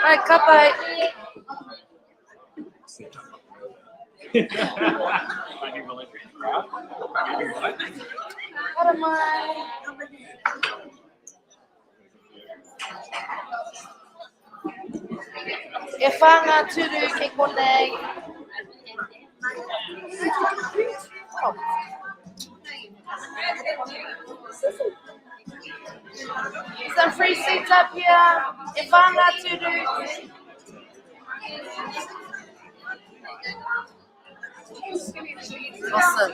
Right, kapai. E whanga turu ke konei. Oh. Some free seats up here. E whanga turu. Awesome.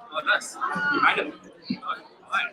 Oh, nice. Kind of. Hi.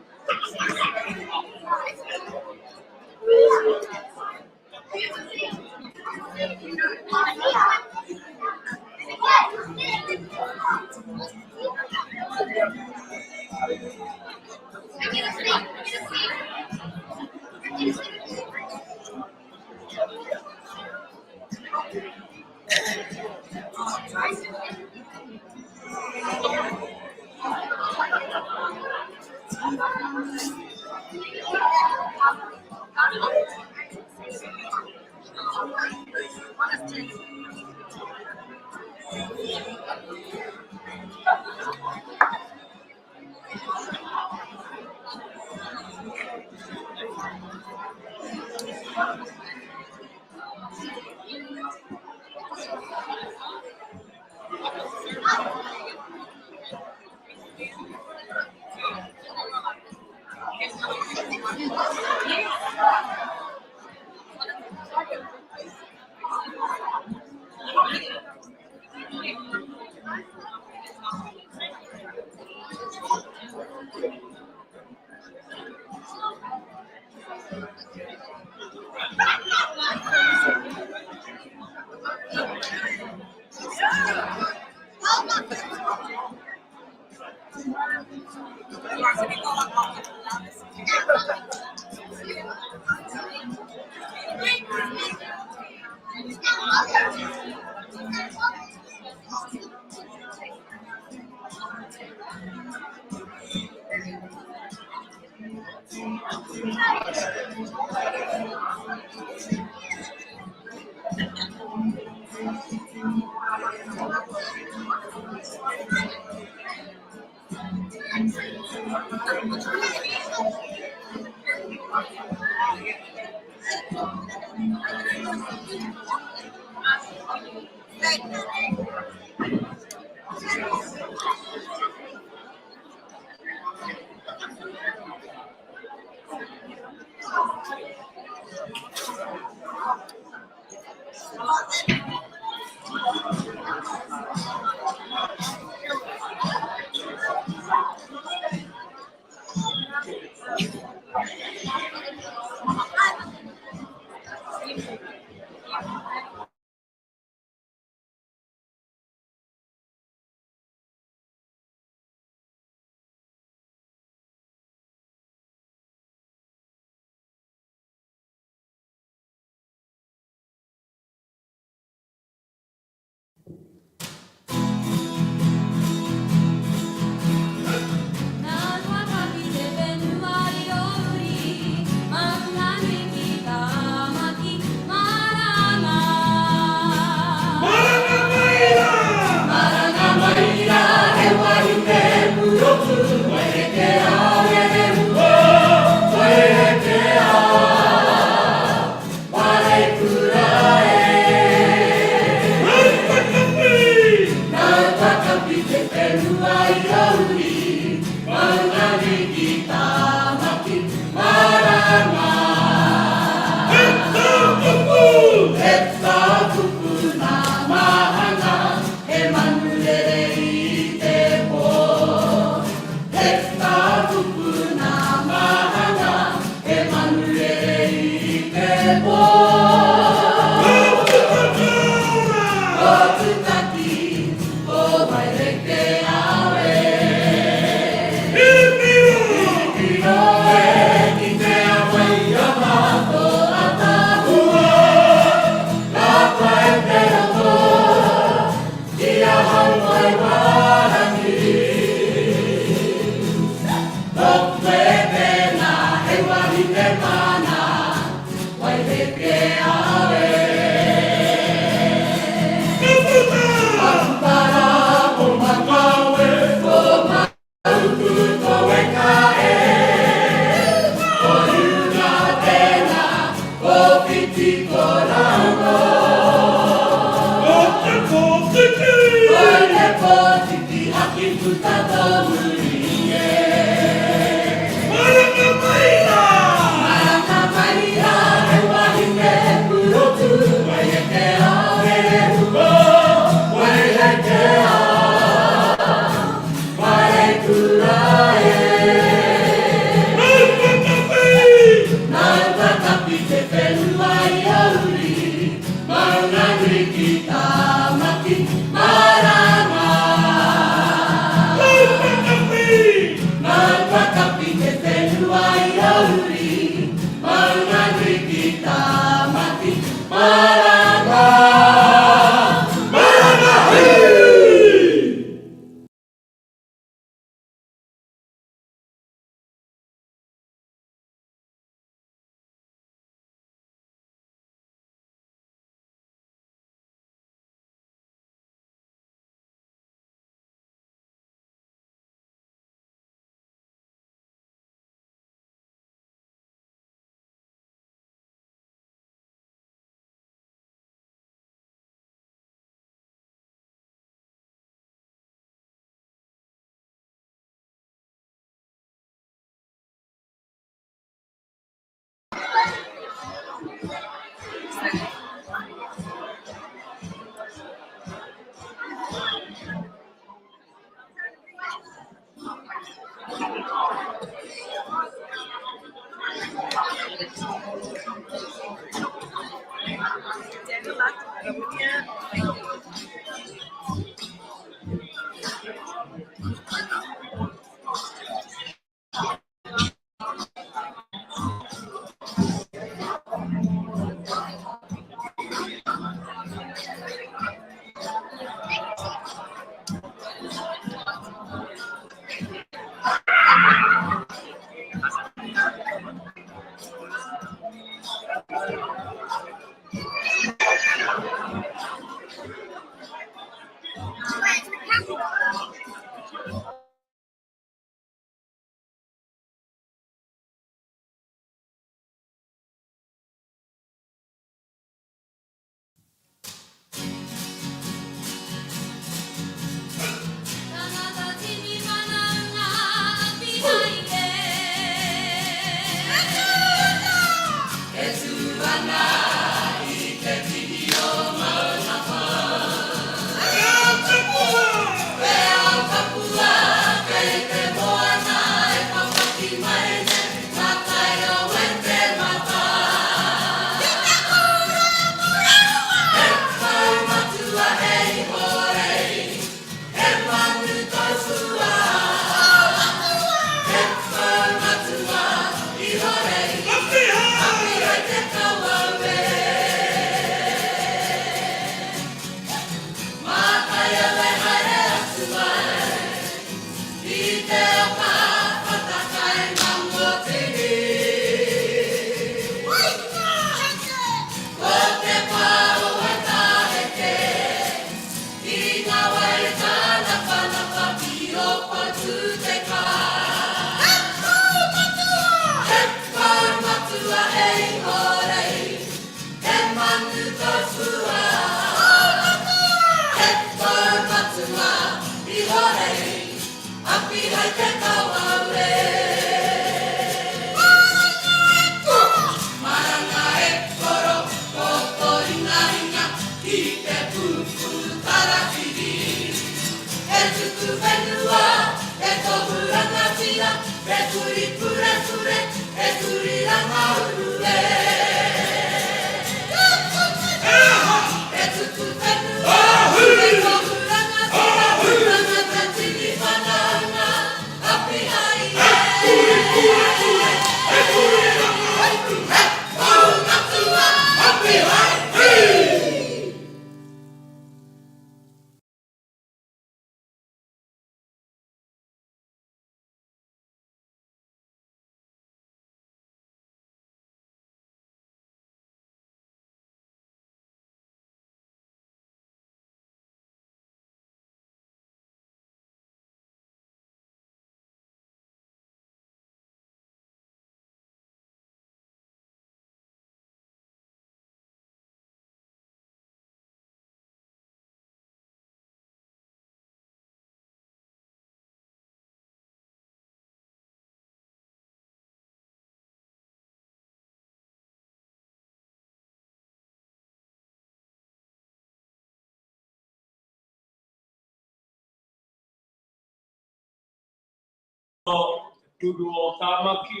Tuku o Tāmaki,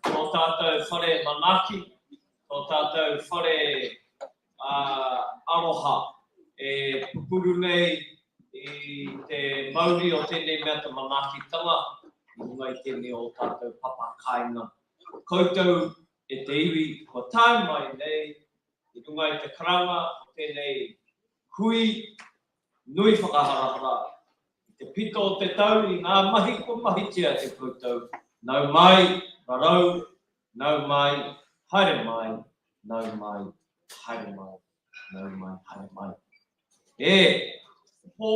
o tātou whare manaki, o tātou whare aroha. E pupuru nei I te mauri o tēnei mea te manaki tanga, I runga I tēnei o tātou papa kāinga. Koutou e te iwi, ko tāu mai nei, I runga I te karanga o tēnei hui, nui whakaharahara. Te pito o te tau I ngā mahi ko mahitia te koutou. Nau mai, rarau, nau mai, haere mai, nau mai, haere mai, nau mai, haere mai. E, hō,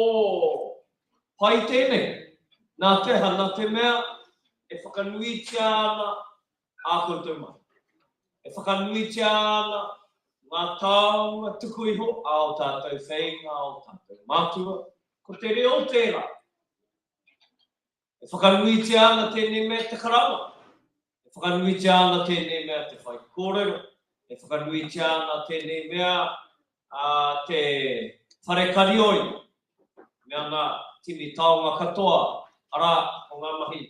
pai tēnei, nā te hana te mea, e whakanuitia ana a koutou mai. E whakanuitia ana ngā taonga tuku iho a o tātou whainga, a o tātou mātua, ko te reo tērā. E whakanuitia ana tēnei mea te karama. E whakanuitia ana tēnei mea te whai kōrero. E whakanuitia ana tēnei mea te whare karioi. Mea ngā tini taonga katoa, ara o ngā mahi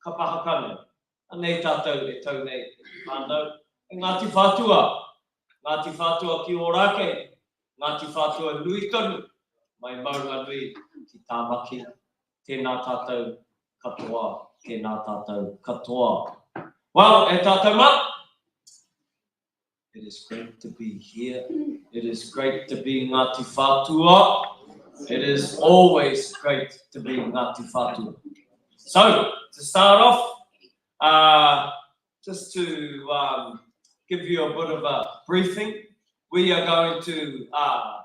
kapahakane. Anei tātou e tau nei whānau. E Ngāti Whātua. Ngāti Whātua ki Ōrake. Ngāti Whātua nui tonu. Mai maunga nui ki Tāmaki. Tēnā tātou katoa, tēnā tātou katoa. Well, e tātou ma. It is great to be here. It is great to be Ngāti Whātua. It is always great to be Ngāti Whātua. So, to start off, just to give you a bit of a briefing, we are going to,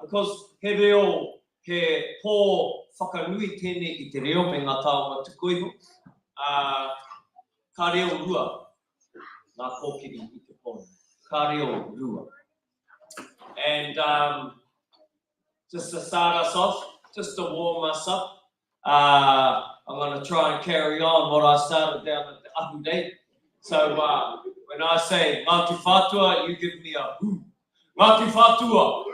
because he reo, he pō whakanui tēnei I te reo me ngā taonga tuku iho, ka reo rua, ngā kōkiri I te pōne, ka reo rua. And just to start us off, just to warm us up, I'm going to try and carry on what I started down at the Ahu Day. So when I say Ngāti Whātua, you give me a hoo. Ngāti Whātua!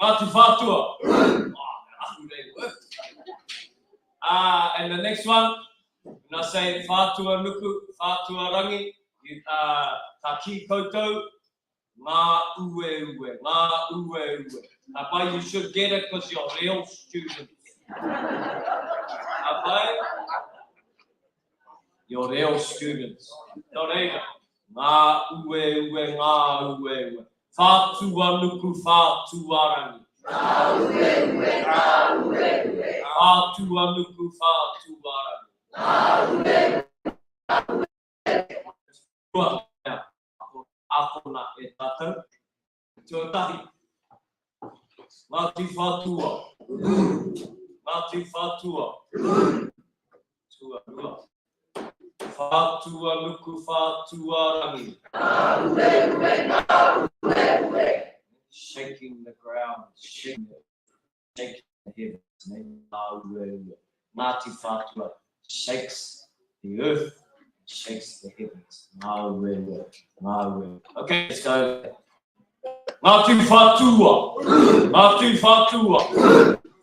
Ngāti Whātua! Ahu Day worked. And the next one, when I say Whātua Nuku, Whātua Rangi, tā ki koutou, ngā ue ue, ngā ue ue. But you should get it because you're real students. You're real students. Not even. Ngā ue ue, ngā ue ue. Whātua nuku, whātua rangi. Ngā ue ue, ngā ue ue. Whātua nuku, whātua rangi. Ngā ue ue. Akona e tātou. Tuatahi. Ngāti Whātua. Ngāti Whātua. Tua rua. Whātua nuku, whātua rangi. Ngā ue ue, ngā ue ue. Shaking the ground, shaking the heavens. Ngā ue ue. Ngāti Whātua. shakes the earth, shakes the heavens. Okay, let's go. Ngāti whātua, ngāti whātua,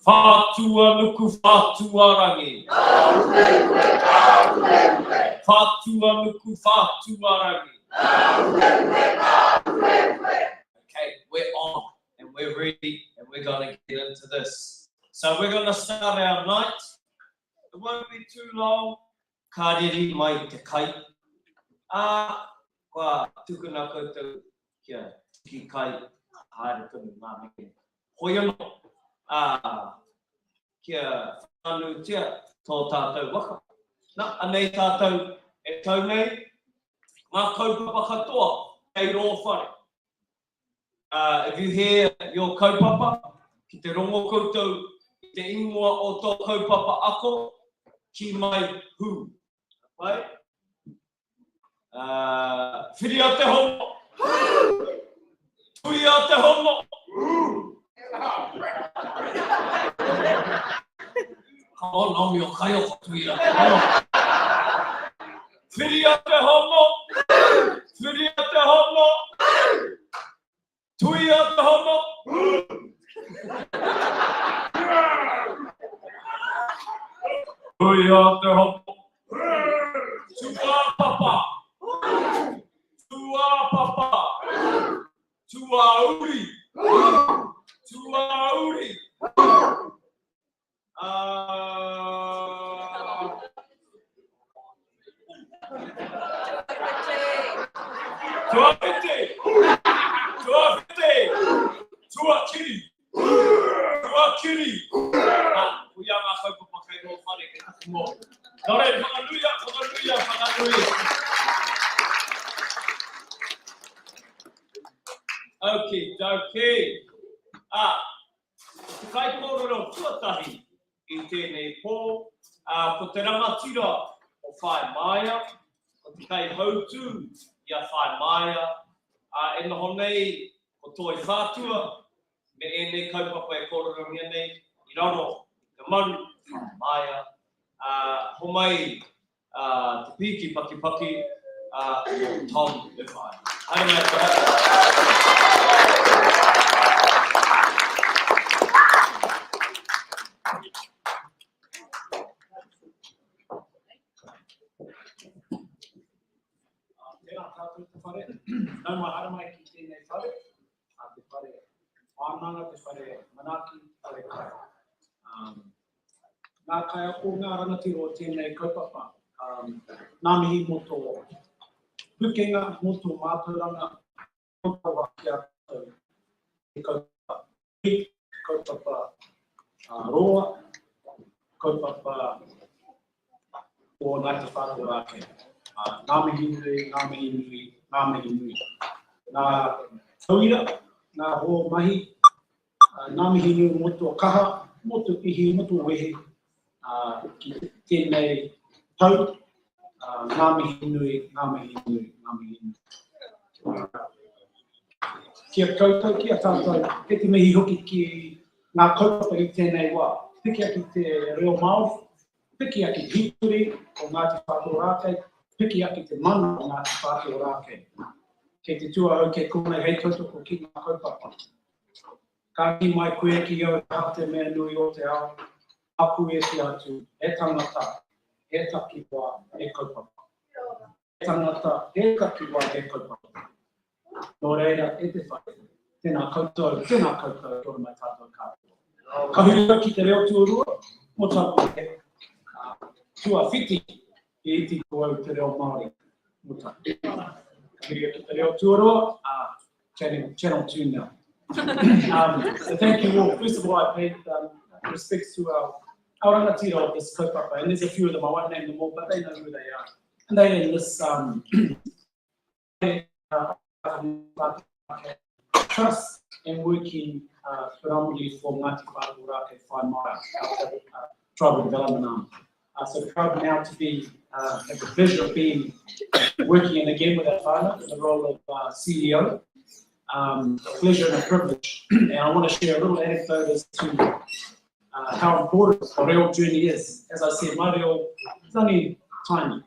whātua nuku whātua rangi. Whātua nuku whātua rangi. Okay, we're on and we're ready and we're going to get into this. So we're going to start our night. It won't be too long. Kāreri mai te kai. Kua tukuna koutou kia ki kai haere tunu ngā meke. Hoi anō, kia whanutia tō tātou waka. Nā, anei tātou e tau nei, ngā kaupapa katoa, kei rō whare. If you hear your kaupapa, ki te rongo koutou, ki te ingoa o tō kaupapa ako, ki mai hu. Right? Whiri a te hono. Tui a te hono. Ka o nomi o kai o ko tui a te hono. Whiri a te hono. Whiri a te hono. Tui a te hono. Tui a te hono. Tua papa. Tua papa. Tua uri. Tua uri. Tua pete. Tua pete. Tua kiri. Tua kiri. Kuia ngā kaupapa kai rō whare ke taku mō. Nore, whakanuia, whakanuia, whakanuia. Okay. Te kai kōrero tuatahi I tēnei pō. Ko te rangatira o whae maia. Ko te kai hautu I a whae maia. E noho nei, ko Toi Whātua, me e nei kaupapa e kōrero mia nei, I raro, te maru, whae maia. Ho mai, te piki paki, Tom e whae. Haere mai, tēnā tātou te whare. Nau mai hara mai ki tēnei whare. Te whare wānanga, te whare manaki, whare kai. Nā kai ako ngā rangatiro o tēnei kaupapa. Nā mihi mo tō pukenga, mo tō mātauranga, mo tō waki a tātou. Te kaupapa kaupapa roa, kaupapa o Ngāti Whātua Rāke. Nā mihi nui. Nā tauira, nā hō mahi, nā mihi nui mo tō kaha, mo tō ihi, mo tō wehe, ki tēnei tau, ngā mihi nui. Kia koutou, kia tātou, ke te mihi hoki ki ngā kaupapa I tēnei wā. Piki aki te reo Māori, piki aki hipuri o Ngāti Whātua Rāke, piki aki te mana o Ngāti Whātua Rāke. Kei te tuahau ke kone hei tautoko ki ngā kaupapa. Ka ki mai koe ki au te mea nui o te ao, aku e te atu, e tangata, e taki wā, e kaupapa. E tangata, e taki wā, e kaupapa. Nō reira, e te whai, tēnā koutou, tōna mai tātou kāpua. Ka hurua ki te reo tuarua, mo tāpua e tua whiti, e iti ko au te reo Māori, mo tāpua. Ka hurua ki te reo tuarua, channel 2 now. So thank you all. First of all, I pay respects to our rangatira of this kaupapa, and there's a few of them, I won't name them all, but they know who they are. And they're in this trust and working predominantly for Ngāti Whātua Rāke Whai Maia, tribal development arm. So proud now to be, have the pleasure of being working in again with our whānau in the role of CEO. A pleasure and a privilege. And I want to share a little anecdote as to how important the reo journey is. As I said, my reo is only tiny.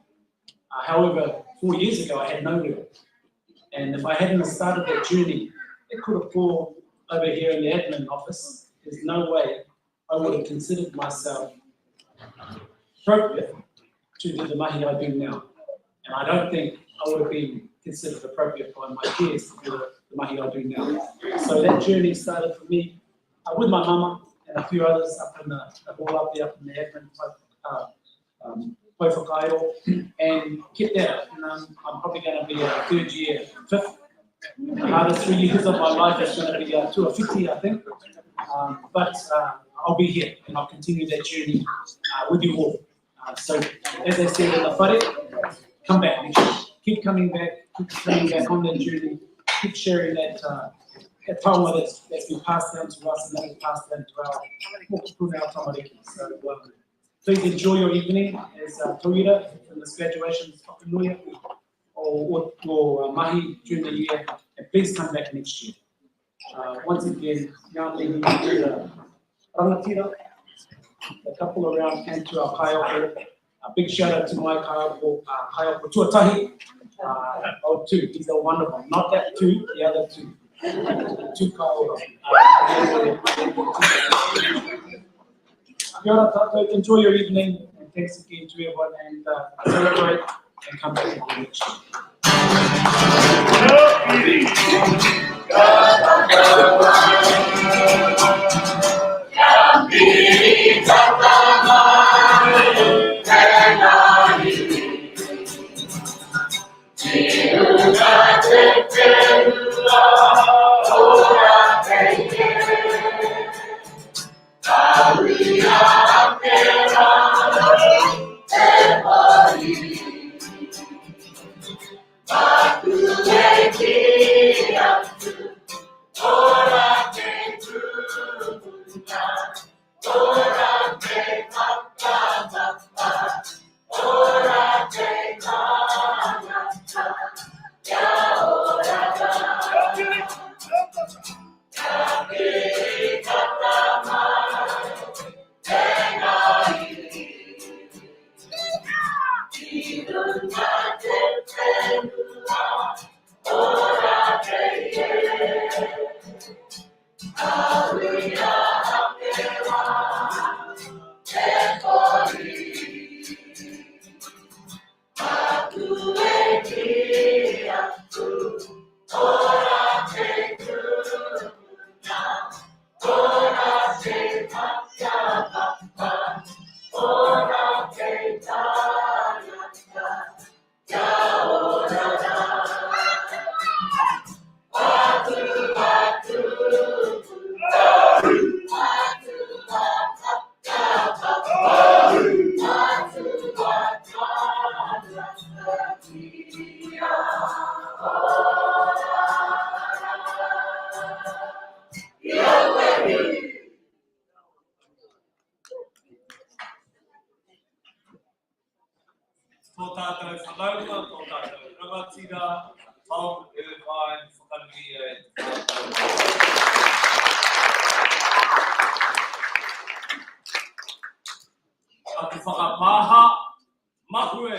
However, 4 years ago, I had no reo. And if I hadn't started that journey, it could have fallen over here in the admin office. There's no way I would have considered myself appropriate to do the mahi I do now. And I don't think I would have been considered appropriate by my peers to do the mahi I do now. So that journey started for me with my mama and a few others up in the hall up there, up in the admin Toi Whātua, and kept that up. And I'm probably going to be a third year, fifth. The hardest 3 years of my life is going to be 250, I think. But I'll be here and I'll continue that journey with you all. So, as I said in the whare, come back next year. Keep coming back on that journey, keep sharing that taonga that's been passed down to us and that is passed down to our mokupuna tamariki. So, please enjoy your evening as Toira in this graduation whakanuia or mahi during the year, and please come back next year. Once again, ngā mihi to the rangatira, the couple around and to our kaioko. A big shout out to my kaioko tuatahi. Oh, two, he's a wonderful, not that two, the other two. Two kaioko. Kia ora tātou, enjoy your evening, and thanks again to everyone, and celebrate and come back again next year. Tō tātou whanaunga, tō tātou rangatira, Tom, Irvine, Hakihea. Atu whakamaha, mahue,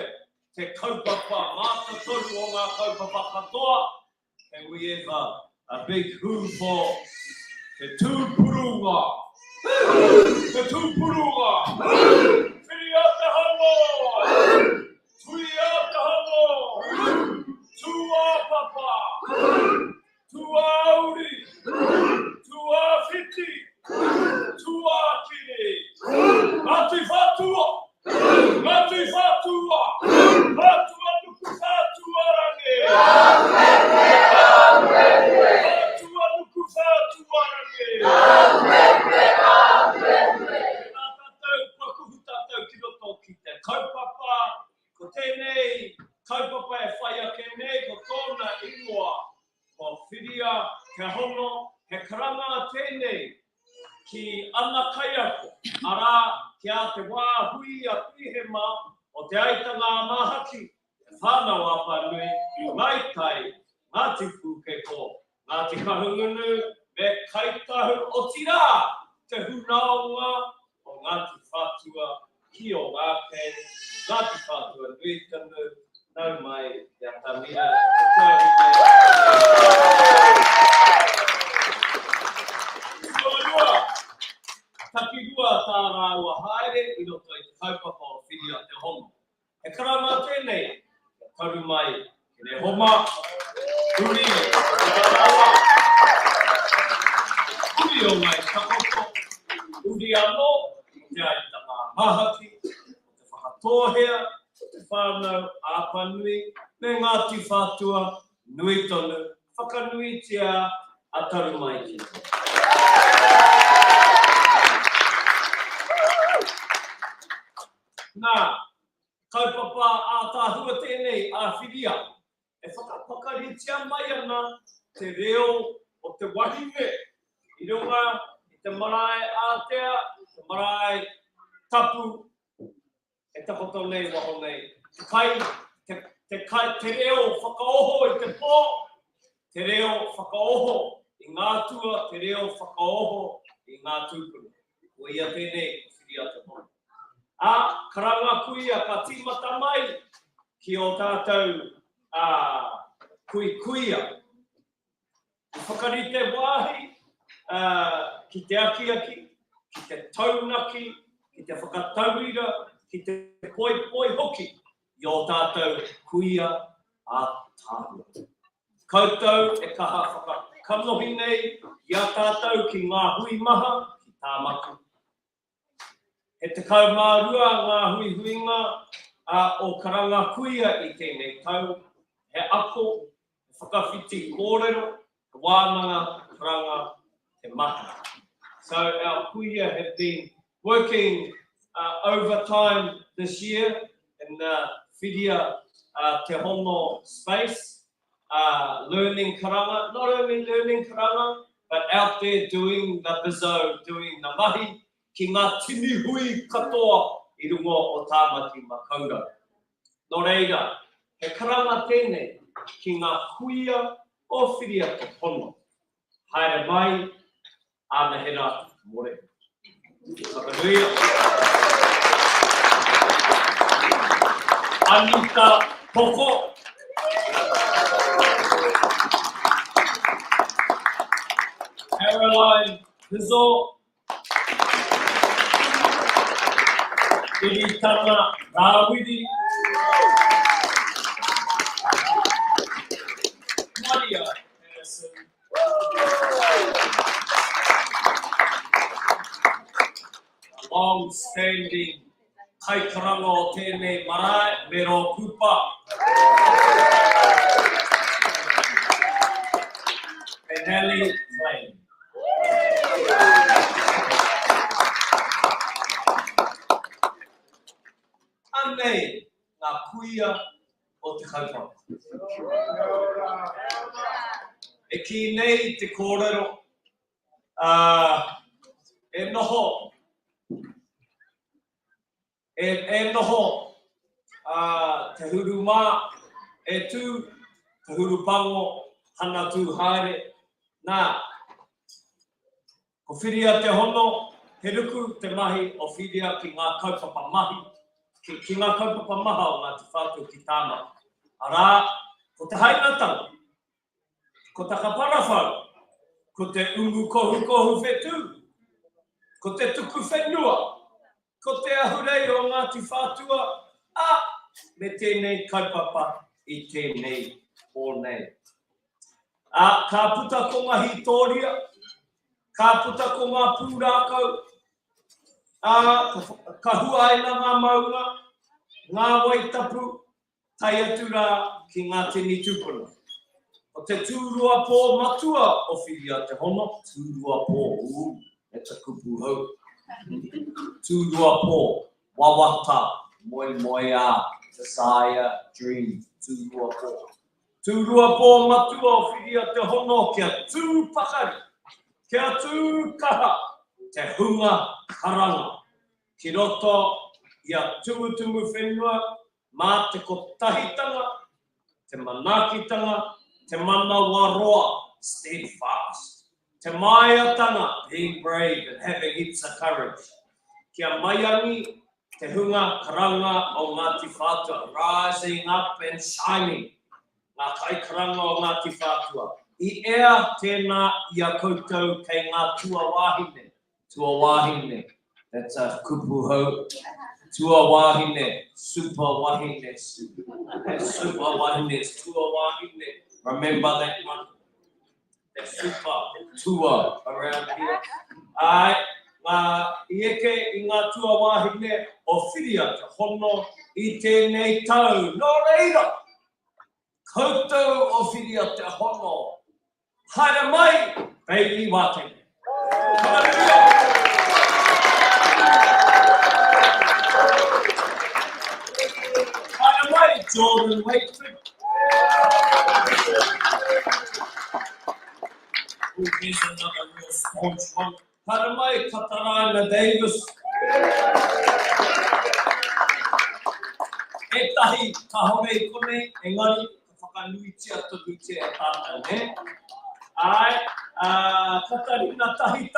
te kaupapa, māta toru o ngā kaupapa katoa, and we have a big who for te tūpurunga. Te tūpurunga. Whiri o te hongo. Tui o te hongo. Tua papa. Tua auri. Tua whiti. Tua kiri. Mati whatua. Mati whatua. Whatua nuku whatua rangi. Whatua nuku whatua rangi. Kaupapa, ko tēnei, kaupapa e whaia ke nei, ko tōna ingoa, ko whiria, ke hono, he karanga tēnei, ki ana kaiako, ara ki a te wā hui a pihema o te aitanga mahaki, e whānau apanui, ngai tai, ngāti pūkeko, ngāti kahungunu, me kaitahu o tira, te hunaonga, Ngāti Whātua, ki o Ngāke, Ngāti Whātua, nui tanu, nau mai, ia tamia, Takirua tā rāua haere, I roto I te kaupapa o whiria te hono. E karama tēnei, karu mai, ki ne homa, uri, te rāua, uri o mai takoko, uri anō, te aitanga mahaki, te whakatohea, te whānau āpanui, me Ngāti Whātua, nui tonu, whakanuitia, ataru mai ki. Nā, kaupapa a tāhua tēnei a whiria, e whakapakaritia mai ana te reo o te wahine, I runga I te marae ātea, te marae tapu, e takoto nei waho nei. Te reo whakaoho I te pō, te reo whakaoho I ngā tua, te reo whakaoho I ngā tūpuna. O ia tēnei whiria te pō. A karanga kuia ka tīmata mai ki o tātou kuia. I whakarite wāhi ki te akiaki, ki te taunaki, ki te whakataurira, ki te poi hoki I o tātou kuia a tāhua. Koutou e kaha whakakanohi nei I a tātou ki ngā hui maha ki tā maku. E te kaumārua ngā huihuinga o karanga kuia I tēnei tau, he ako, he whakawhiti kōrero, he wānanga karanga te mahi. So our kuia have been working overtime this year in the whiria te hono space, learning karanga, not only learning karanga, but out there doing the bizo, doing the mahi, ki ngā tini hui katoa I rungo o tāmati makaura. Nō reira, he karanga tēnei ki ngā huia o whiria te hono. Haere mai, ānahera more. Whakanuia. Anita Poko. Caroline Pizo. Iritanga Rawiri. Maria Harrison. Long-standing kaikaranga o tēnei marae, Mero Kupa. Penelli Flame. Anei, ngā kuia o te kaupapa. E ki nei te kōrero, e noho, e noho te huru mā, e tū, te huru pango, hana tū haere. Nā, ko whiria te hono, he ruku te mahi o whiria ki ngā kaupapa mahi. Ki ngā kaupapa maha o Ngāti Whātua ki tāma. Arā, ko te hainatanga, ko te kaparawhau, ko te ungu kohu whetū, ko te tuku whenua, ko te ahurei o Ngāti Whātua, me tēnei kaupapa I tēnei o nei. Ka puta ko ngā hitoria, ka puta ko ngā pūrākau, ka huaina ngā maunga, ngā waitapu, tai atu rā ki ngā tini tūpuna. O te tūrua pō matua o whiria te hono, tūrua pō, e te kupu hau. Tūrua pō, wawata, moia, desire, dream, tūrua pō. Tūrua pō matua o whiria te hono, kia tū pakari, kia tū kaha, te hunga karanga. Ki roto ia tumutumu whenua, mā te kotahitanga, te manakitanga, te mana waroa, steadfast. Te maiatanga, being brave and having heaps of courage. kia maiangi te hunga karanga o Ngāti Whātua, rising up and shining. Ngā kai karanga o Ngāti Whātua. I ea tēnā ia koutou kei ngā tua wāhine. Tua wāhine. That's a kupu hau. Tua wāhine. Super wāhine. Super wāhine. Tua wāhine. Remember that one? The super tua around here. Ai, ngā ieke I ngā tua wāhine o whiria te Hono I tēnei tau. Nō reira. Koutou o whiria te Hono. Haere mai, baby wate. Haere mai, Jordan Wakefield. Oh, here's another real staunch one. Haere mai, Katarina Davis. E tahi, ka hore I kone, engari, ka whakanuitia tonuitia e tātou, ne? Ai, Katarina tahi.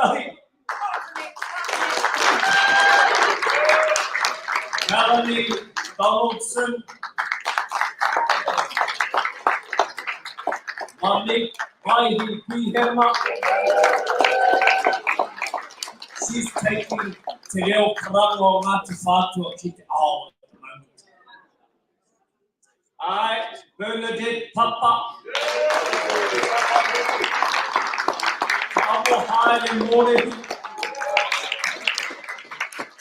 Melanie Donaldson. Monique Waihi Pihema. She's taking te reo karanga o Ngāti Whātua ki te ao at the moment. Ai, Bernadette Papa. Amo haere morehu.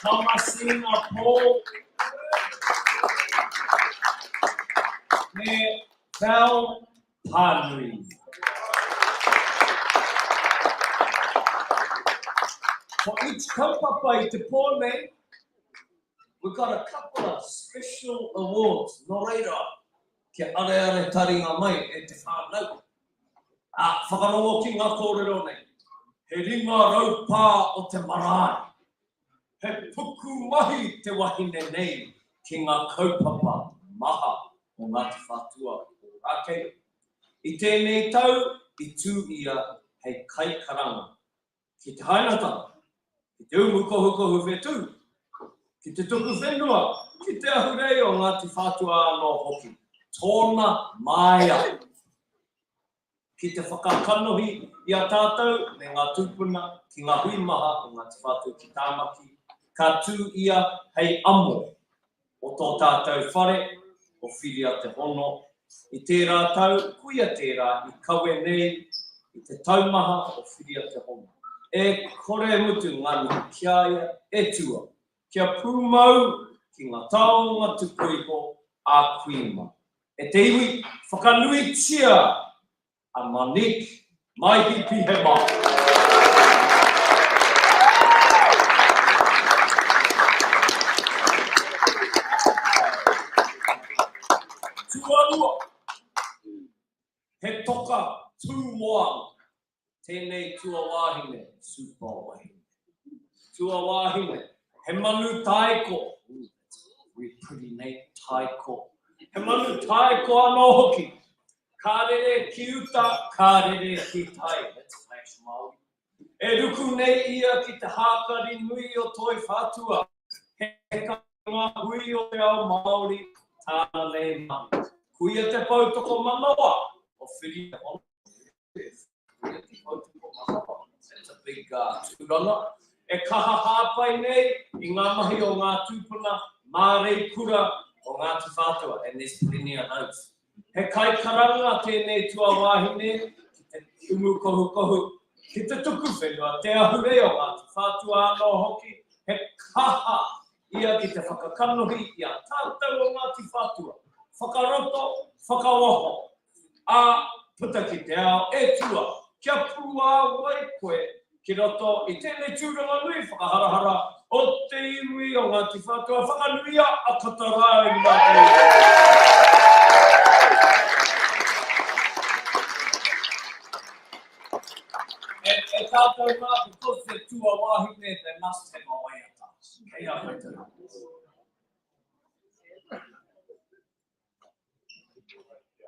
Thomasina Paul. Me Val Padre. For each kaupapa I te pōne, we've got a couple of special awards. Nō reira, kia are taringa mai e te whānau. Whakarongo ki ngā kōrero nei. He ringa raupā o te marae. He puku mahi te wahine nei ki ngā kaupapa maha o Ngāti Whātua o Rākei. I tēnei tau, I tū ia hei kai karanga. Ki te hainatanga, ki te umukohukohu whetū, ki te tuku whenua, ki te ahurei o Ngāti Whātua anō hoki. Tōna maia. Ki te whakakanohi I a tātou me ngā tūpuna ki ngā hui maha o Ngāti Whātua ki tāmaki. Ka tū ia hei amo o tō tātou whare o whiria te Hono. I tērā tau, kuia tērā I kawe nei I te taumaha o whiria te Hono. E kore mutu ngani kia ia e tua. Kia pūmau ki ngā taonga tuku iho a kuima. E te iwi whakanui tia a Monique Maihi Pihema. Tuanua. He toka tūmoa. Tēnei tua wāhine, super wāhine. Tua wāhine. He manu taiko. We're pretty neat taiko. He manu taiko anō hoki. Kārere ki uta, kārere ki tai. That's flash Māori. E ruku nei ia ki te hākari nui o Toi Whātua. He ka ngā hui o te ao Māori, tāna nei mani. Kuia te pautoko manawa o whiri te Hono. Kuia te pautoko manawa. That's a big tūranga. E kaha hāpai nei I ngā mahi o ngā tūpuna mārei kura o Ngāti Whātua. And there's plenty of those. He kai karanga tēnei tua wāhine, ki te umukohukohu, ki te tuku whenua, te ahurei o Ngāti Whātua anō hoki, he kaha ia ki te whakakanohi I a tātou o Ngāti Whātua. Whakaroto, whakawoho, a puta ki te ao, e tua, kia pua wai koe, ki roto I tēnei tūranga nui whakaharahara, o te iwi o Ngāti Whātua, whakanuia a katarai Ngāti. E tātou mā, because they're tua wāhine, they must have a way of us. Kei a koe tū.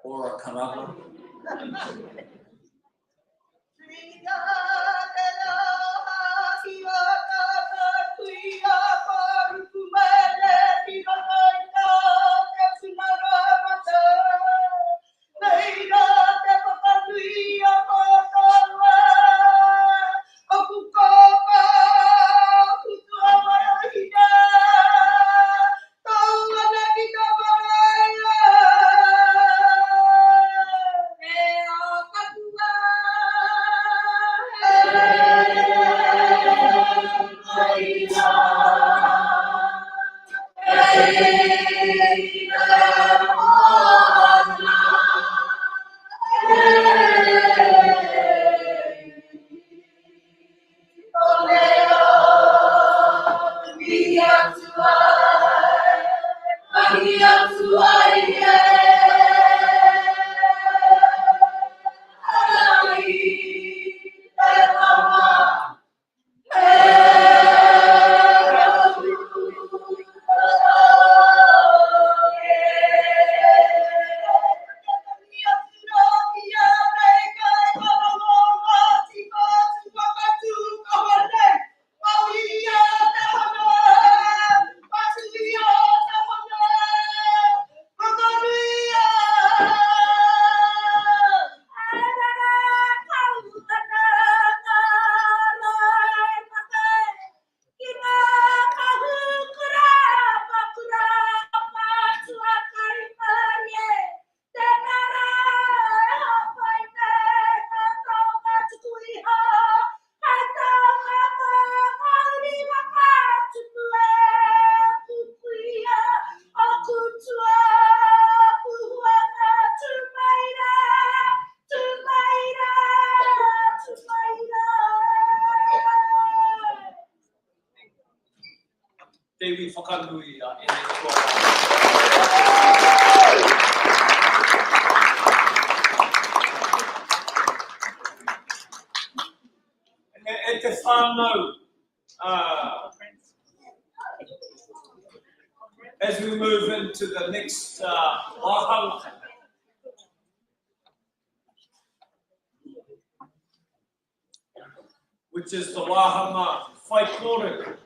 Ora karanga. Ringa te rā, hi o tātou kuia David whakanui e te whānau, as we move into the next wahanga, which is the wahanga whaikore.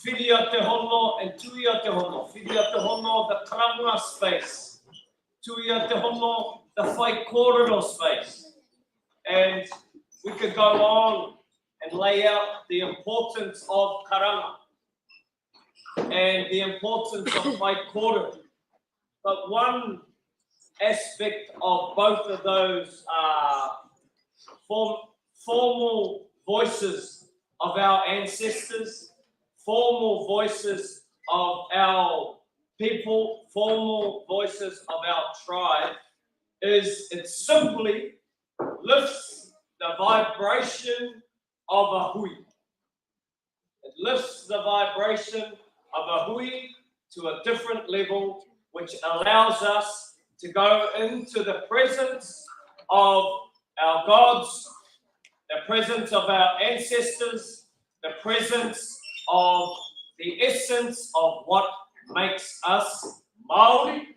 Whiria te hono and tuia te hono. Whiria te hono, the karanga space. Tuia te hono, the whaikorero space. And we could go on and lay out the importance of karanga and the importance of whaikorero. But one aspect of both of those formal voices of our ancestors, formal voices of our people, formal voices of our tribe, is it simply lifts the vibration of a hui. It lifts the vibration of a hui to a different level, which allows us to go into the presence of our gods, the presence of our ancestors, the presence of the essence of what makes us Māori,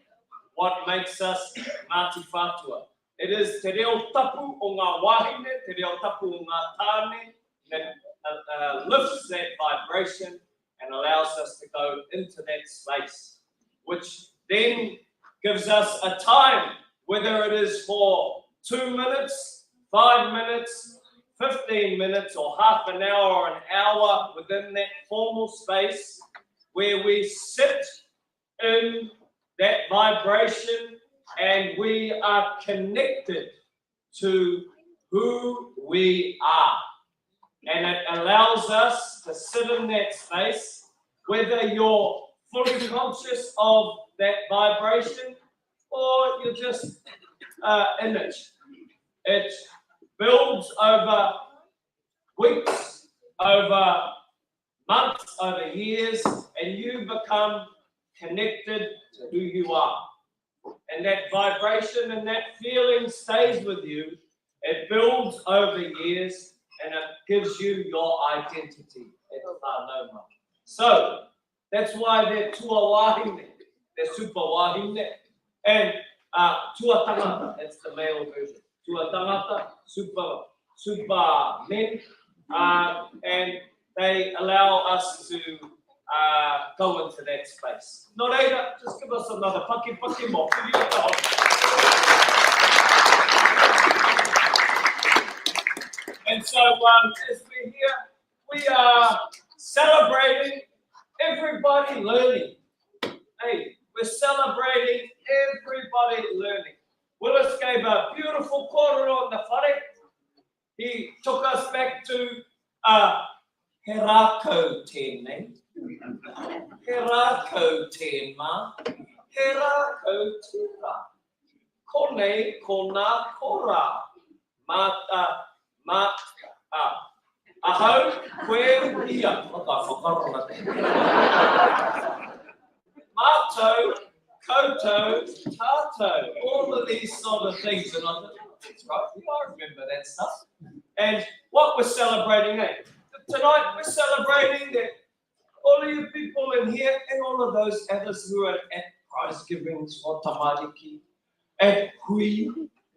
what makes us Ngāti Whātua. It is te reo tapu o ngā wahine, te reo tapu o ngā tāne, that lifts that vibration and allows us to go into that space, which then gives us a time, whether it is for 2 minutes, 5 minutes, 15 minutes, or half an hour or an hour within that formal space, where we sit in that vibration and we are connected to who we are. And it allows us to sit in that space, whether you're fully conscious of that vibration or you're just in it. It builds over weeks, over months, over years, and you become connected to who you are. And that vibration and that feeling stays with you. It builds over years and it gives you your identity. So that's why they're tua wahine, they're super wahine. And tua tangata, that's the male version. Tua tangata, super men. And they allow us to go into that space. No, Reira, just give us another paki more. And so, as we're here, we are celebrating everybody learning. Hey, we're celebrating everybody learning. Willis gave a beautiful kōrero on the whare. He took us back to he rākau tēnei, he rākau tēnā, he rākau tērā, konei, kona, kora, Ahau, koe, ia. Whakarona te. Mātou, koutou, tātou. All of these sort of things. And I thought, that's right, I remember that stuff. And what we're celebrating, tonight we're celebrating that all of you people in here and all of those others who are at prize givings for Tamariki, at Hui,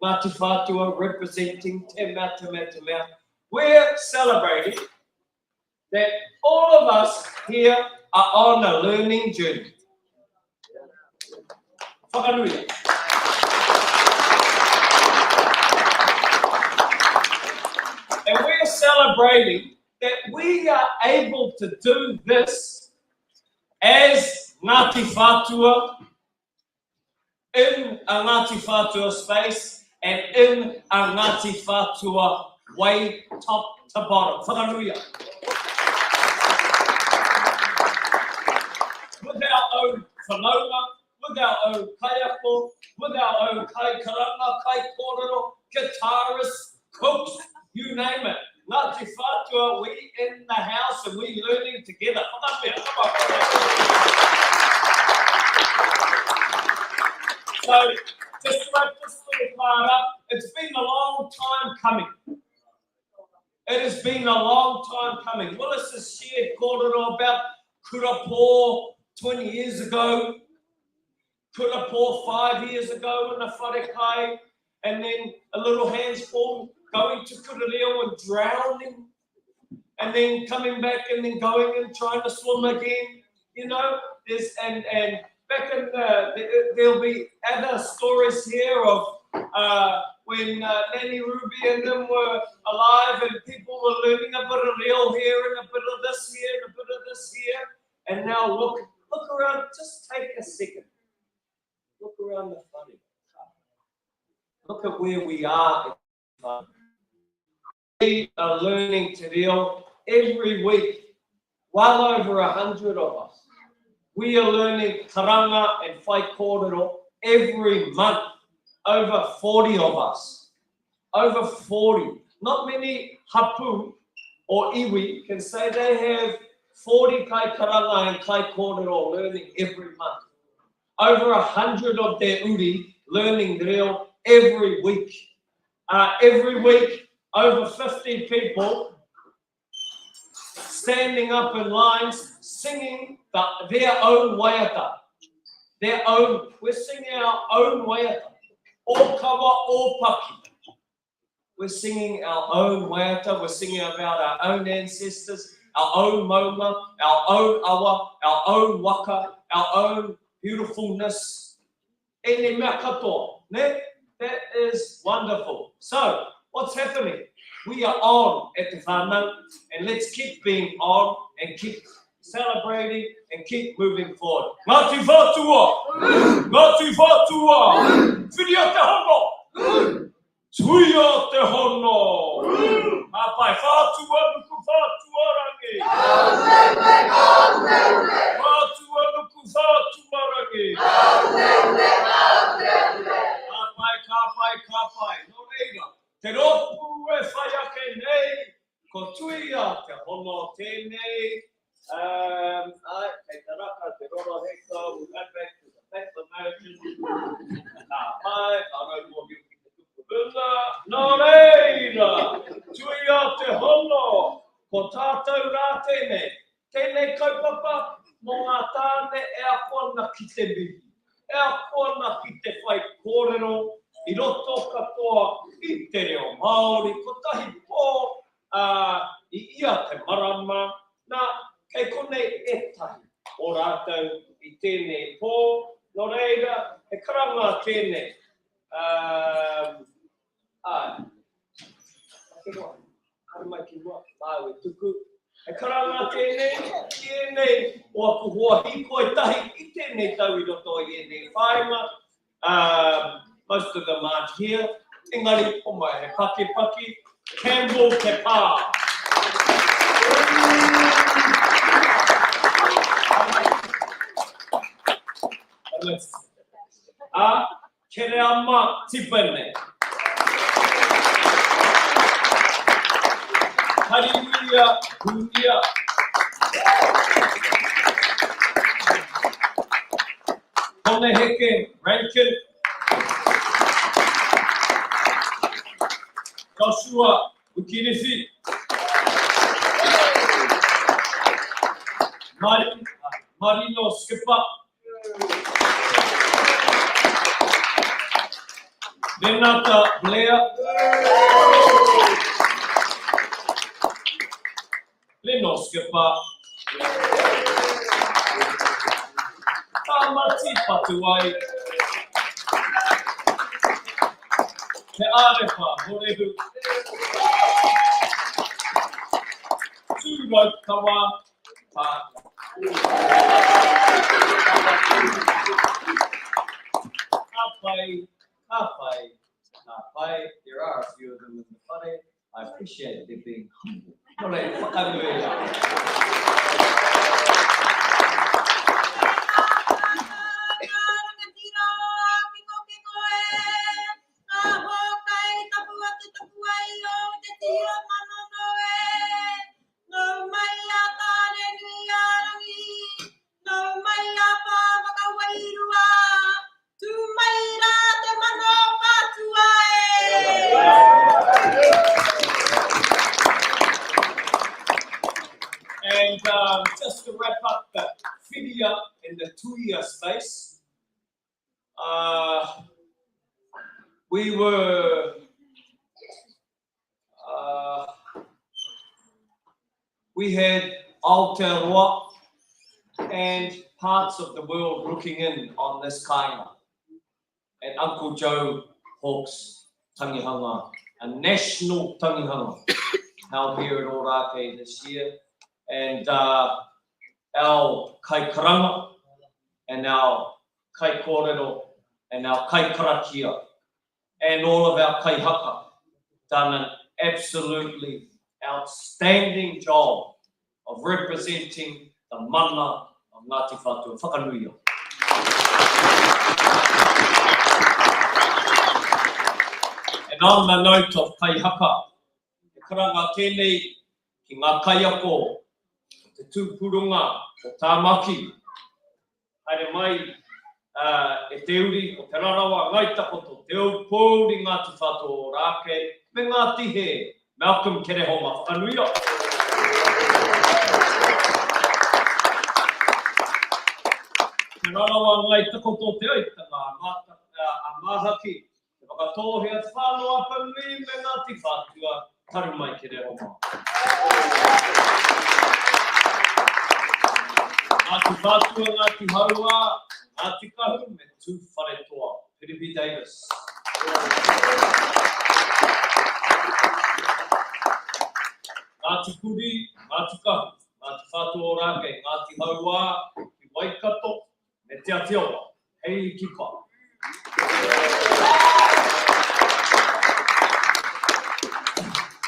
Ngāti Whātua, representing Te Mea, Te Mea, Te Mea. We're celebrating that all of us here are on a learning journey. Whakanuia. And we're celebrating that we are able to do this as Ngāti Whātua, in a Ngāti Whātua space and in a Ngāti Whātua way, top to bottom. Whakanuia. With our own whanaunga, with our own kaiako, with our own kai karanga, kai kōrero, guitarists, cooks, you name it. Ngāti Whātua, we in the house and we learning together. So, just to wrap this little part up, it's been a long time coming. It has been a long time coming. Willis has shared kōrero about Kurapō 20 years ago, Kurapō 5 years ago in the wharekai, and then a little hands-full going to Kurareo and drowning, and then coming back and then going and trying to swim again. You know, there's and back in there'll be other stories here of when Nanny Ruby and them were alive and people were learning a bit of reo here and a bit of this here and a bit of this here. And now look around, just take a second. Look around the funny. Look at where we are. We are learning te reo every week. Well over 100 of us. We are learning karanga and whai kōrero every month. Over 40 of us. Over 40. Not many hapu or iwi can say they have 40 kai karanga and kai kōrero learning every month. Over 100 of their uri learning reo every week. Every week, over 50 people standing up in lines singing their own waiata. Their own, we're singing our own waiata. O kawa, o paki. We're singing our own waiata, we're singing about our own ancestors, our own maunga, our own awa, our own waka, our own beautifulness. Ene mea katoa, ne? That is wonderful. So, what's happening? We are on at the whānau, and let's keep being on and keep celebrating and keep moving forward. Ngāti Whātua! Ngāti Whātua! Whiria te hono! Tuia te hono! Hapai Whātua nuku Whātua rangi! Whātua nuku Whātua rangi! Kapai, no reira. Te ropu e whai ake nei, ko tuia te hono tēnei. Kei te raka, te roro heka, we'll go back to the back of the motion. Mai, arau mua miuki te tupuruna. No reira, tuia te hono, ko tātou rā tēnei. Tēnei kaupapa, mō ngā tāne e a kona ki te mihi. E a kona ki te whai kōrero, I roto katoa I te reo Māori, ko tahi pō I ia te marama, nā kei konei e tahi o rātou I tēnei pō, no reira, he karanga tēnei. Karamai ki mua, māue tuku. He karanga tēnei, o aku hoa hiko e tahi I tēnei tau I roto I tēnei whainga. Most of them aren't here. Engari, o mai, he paki, Campbell te pā. Kere ama tipene. Hallelujah, hallelujah. Kone heke, Rankin. Joshua, Ukirisi. Marino, Skipper. Renata, Blair. Leno, Skipper. Tamati, Patuai. Te Arepa, Horehu. Tūrau Kawa, Kapai. There are a few of them in the funny. I appreciate them being humble. And just to wrap up the fidia in the 2-year space, we had Aotearoa and parts of the world looking in on this kāinga. And Uncle Joe Hawke's tangihanga, a national tangihanga, held here at Ōrākei this year. And our kaikaranga, and our kaikōrero, and our kaikarakia, and all of our kaihaka done an absolutely outstanding job of representing the mana of Ngāti Whātua Whakanuia. And on the note of kaihaka, e karanga tēnei ki ngā kaiako, te tūpurunga o Tāmaki, haere mai e te uri o te rarawa ngai takoto, te au pōuri Ngāti Whātua Ōrākei, me Ngāti He, Malcolm Kerehoma Whakanuia. Te rarawa ngai takoto te aitanga, a mahaki, te whakatohea whānoa pami me Ngāti Whātua, taru mai Kerehoma. Ngāti Whātua, Ngāti Haua, Ngāti Kahu, me tū whare toa, Piripi Davis. Ngāti Kuri, Ngāti Kahu, Ngāti Whātua Ōrākei, Ngāti Haua, ki Waikato, me te Aotearoa, hei kipa.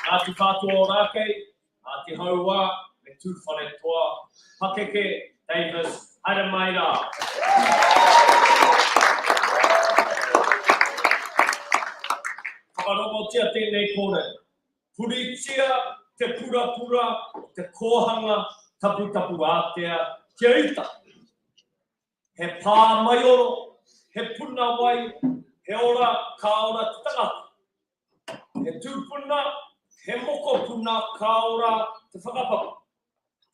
Ngāti Whātua Ōrākei, Ngāti Haua, me tū whare toa, Hakihea, Davis, haere mai rā. Whakarongotia tēnei kore. Puritia te pura, te kōhanga, tapu ātea, kia ita. He pā mai oro, he puna wai, he ora, ka ora te tangata. He tūpuna, he moko puna, ka ora te whakapapa.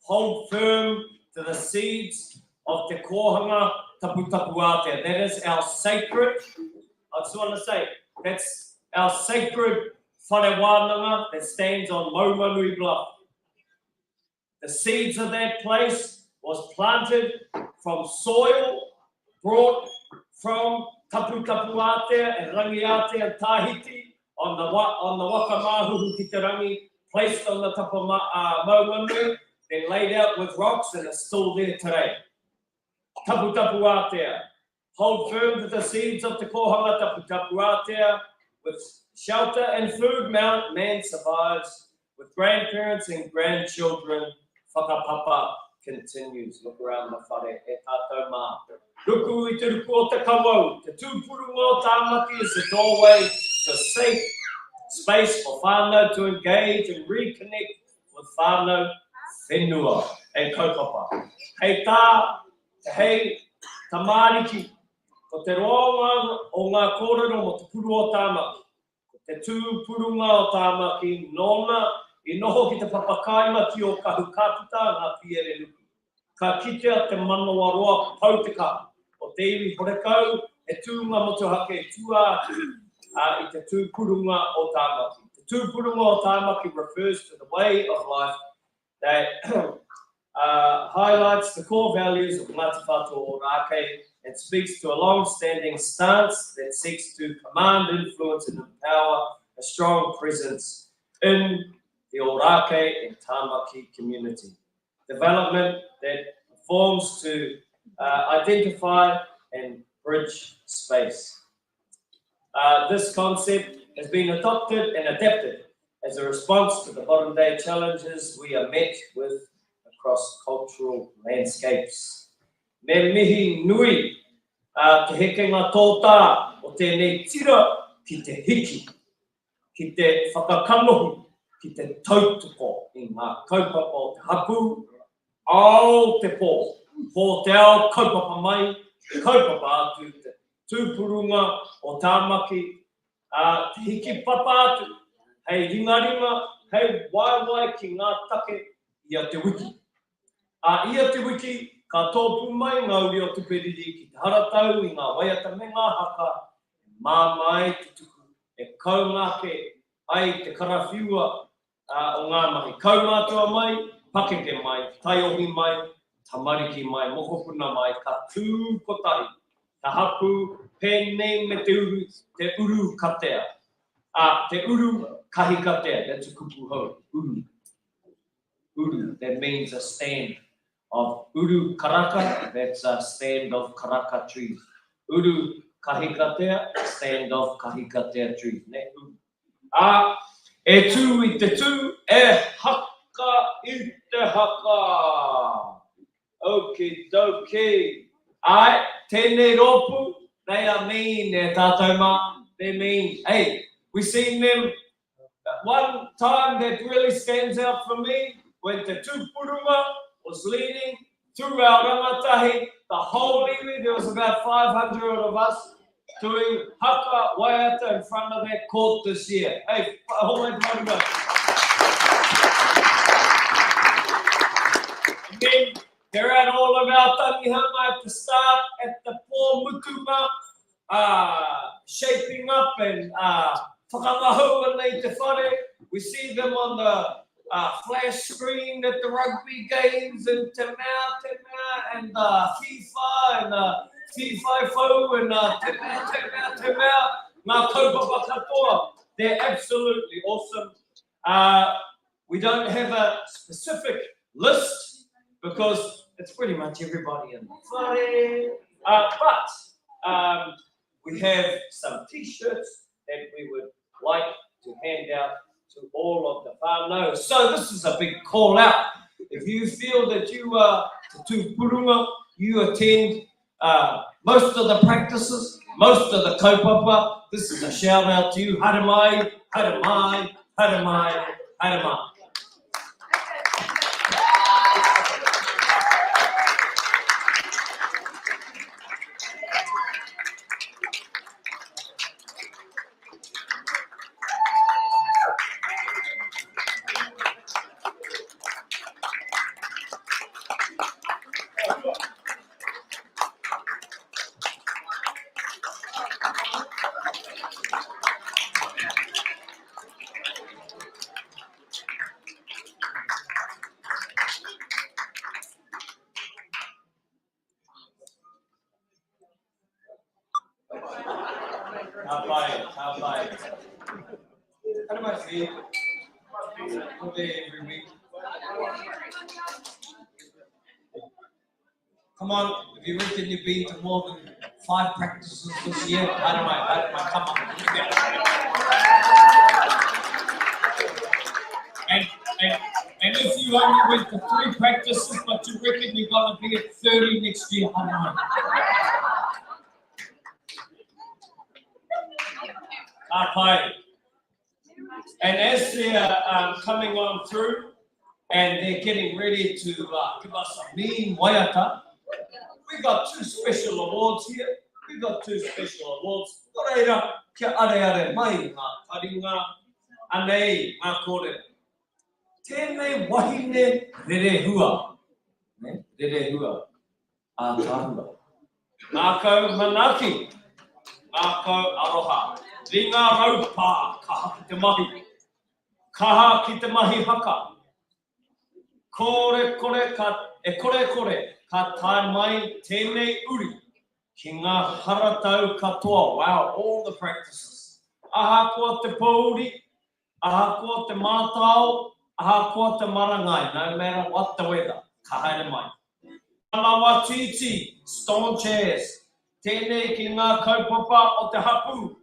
Hold firm to the seeds of te kōhanga tapu ātea. That is our sacred, I just want to say, that's our sacred whare wānanga that stands on Maumanui Bluff. The seeds of that place was planted from soil brought from tapu ātea and rangi ātea and Tahiti on the Wakamahuhu ki te rangi, placed on the tapu Maumanui. They're laid out with rocks and are still there today. Tapu ātea. Hold firm to the seeds of the kōhanga tapu ātea. With shelter and food, man survives. With grandparents and grandchildren, whakapapa continues. Look around the whare, e tātou mā. Ruku I te ruku o te kawau. Te tūpurunga o Tāmaki is the doorway to a safe space for whānau to engage and reconnect with whānau, whenua, and kaupapa. Hei tā, te hei, ta māriki, ko te roanga o ngā kōrero mo te puru o tāmaki. Ko te tūpurunga o tāmaki, nōna, I noho ki te papakaima ki o kahu kāputa ngā piere nuku. Ka kitea te manawa roa Hōtaka, o te iwi horekau, e tūnga motuhake tua I te tūpurunga o tāmaki. The tūpurunga o tāmaki refers to the way of life that highlights the core values of Ngāti Whātua Rāapa and speaks to a long-standing stance that seeks to command, influence and empower a strong presence in the Ōrākei and Tāmaki community. Development that performs to identify and bridge space. This concept has been adopted and adapted as a response to the modern day challenges we are met with across cultural landscapes. Me mihi nui te heke ngā tōtā o tēnei tira ki te hiki, ki te whakakanohi, ki te tautoko I ngā kaupapa o te hapu, ao te pō, pō te ao kaupapa mai, kaupapa atu te tūpurunga o tāmaki, te hiki papa atu, hei ringaringa, hei waiwai ki ngā take ia te wiki. Ia te wiki, ka tōpu mai ngā uri o tuperiri ki te haratau I ngā waiata me ngā haka, māmai te tuku, e kaungake ai te karawhiua o ngā mahi. Kaumātua mai, pakeke mai, taiohi mai, tamariki mai, mokopuna mai, ka tūkotahi, ka hapu, pēnei me te uru katea. Te uru kahi katea, that's a kupu hau, uru. Uru, that means a stand of uru karaka, that's a stand of karaka trees. Uru kahikatea, stand of kahikatea trees. E tū I te tū, e haka I te haka. Okie dokie. Ai, tēnei rōpu, they are mean, e tātou mā. They mean, hey, we seen them. One time that really stands out for me, when Te Tūpurunga was leading through our rangatahi, the whole iwi, there was about 500 of us doing haka waiata in front of that court this year. Hey, and then they're at all of our tangihanga at the start, at the poor mutuma, shaping up and whakangahu and nei te whare. We see them on the flash screen at the rugby games and te mea, and FIFA and FIFA fo and te mea, ngā kaupapa katoa. They're absolutely awesome. We don't have a specific list because it's pretty much everybody in the whare. But we have some t-shirts that we would like to hand out to all of the whānau. So this is a big call out. If you feel that you are Te Tūpurunga, you attend most of the practices, most of the kaupapa, this is a shout out to you. Haere mai, haere mai, haere mai, haere mai. How about how do I feel? All day, every week. Come on, if you reckon you've been to more than 5 practices this year, how do I come on? And if you only went to 3 practices, but you reckon you're going to be at 30 next year, how do I? And as they're coming on through, and they're getting ready to give us a mean waiata. We got 2 special awards here. We got 2 special awards. Koreira, kia are mai ngā taringa, anei ngā kore. Tēnei wahine rerehua. Rerehua. Ātahua. Ngā kau manaki. Ngā kau aroha. Ringa raupā, kaha ki te mahi. Kaha ki te mahi haka. Kore kore ka tae mai tēnei uri. Ki ngā haratau katoa. Wow, all the practices. Aha kua te pauri. Aha kua te mātao. Aha kua te marangai. No matter what the weather. Ka haere mai. Manawa titi. Stone chairs. Tēnei ki ngā kaupapa o te hapu.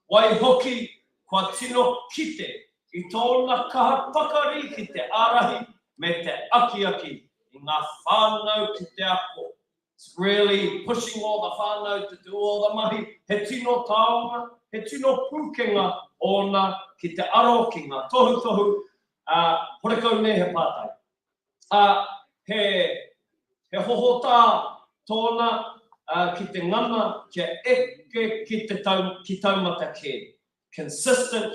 Wai hoki kua tino kite. I tōna kaha pakari ki te arahi me te aki. I ngā whānau ki te ako. It's really pushing all the whānau to do all the mahi. He tino taonga, he tino pūkenga ona ki te aro ki ngā tohu. Horekau ne he pātai. He hohota tōna ki te ngana kia eke ki taumata ke. Consistent,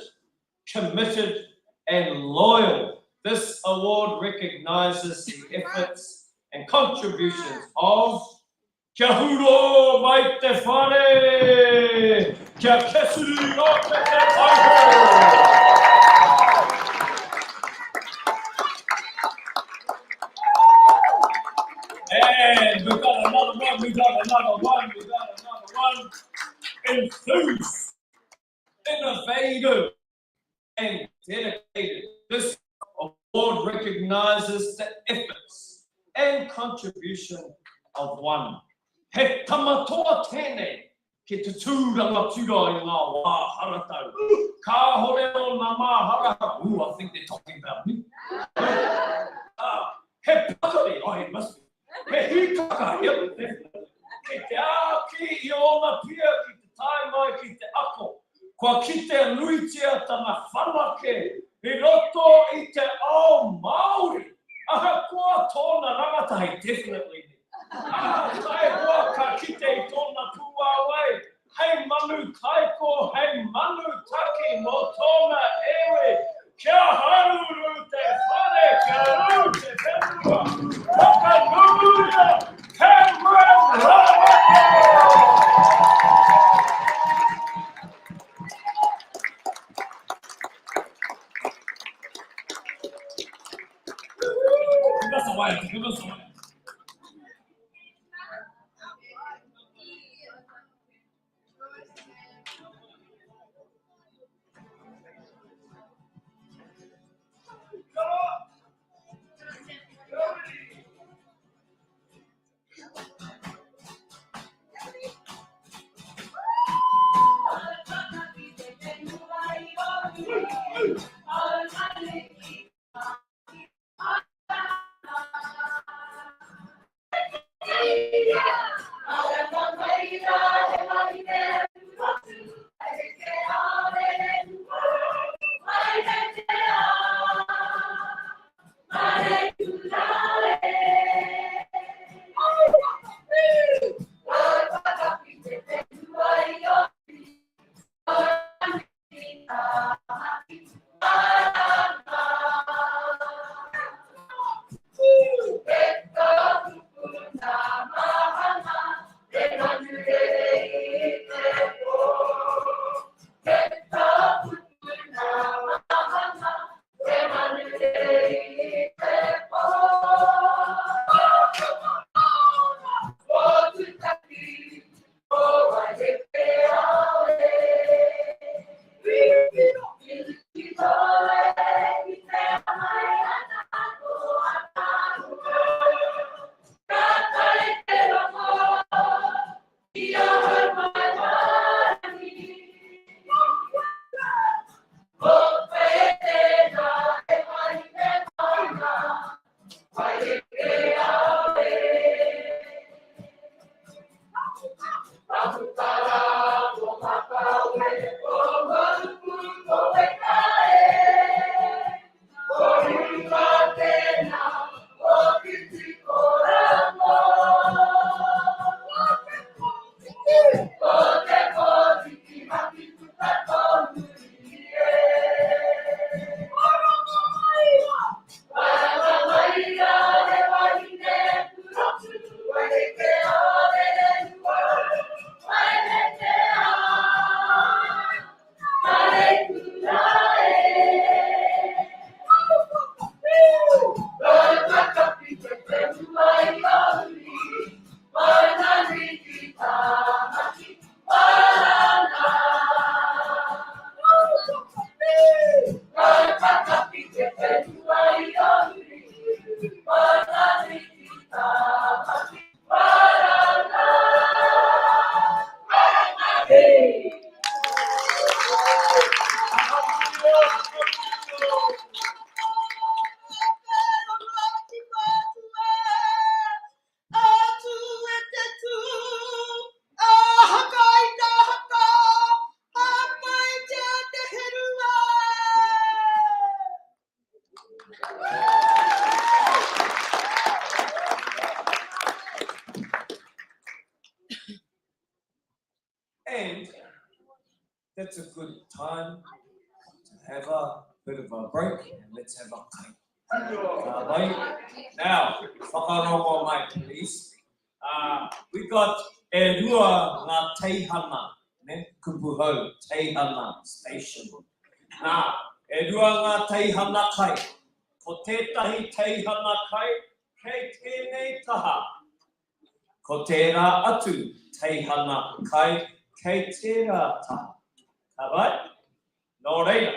committed, and loyal. This award recognizes the efforts and contributions of Kia huro mai te whare! Kia kesuri o te taiho! And we got another one. Enthused, innovative, and dedicated. This award recognizes the efforts and contribution of one. He tamatoa tēnei ki te tūranga tura I ngā wā haratau. Ka hore o ngā mā harahara. Ooh, I think they're talking about me. He pakari, oh, he must be. He hitaka, yep, definitely. Ki te āki I o ngā pia ki te tae mai ki te ako. Kua ki te anuitia tana whanake. I roto I te ao Māori. Aha kua tōna rangatahi, definitely. Kai hoa ka kite I tōna pua wai. Hei manu kaiko, hei manu taki no tōna ewe. Kia haruru te whare, kia rū te whenua. Waka nuia, Cameron Rāapa! Give us a way. that's a good time to have a bit of a break, and let's have a kai. Now, whakarongo mai, please. We got e rua ngā teihana, kupu hau, teihana station. Now, e rua ngā teihana kai. Ko tētahi teihana kai, kei tēnei taha. Ko tērā atu teihana kai, kei tērā taha. Ka vai? Nō reira.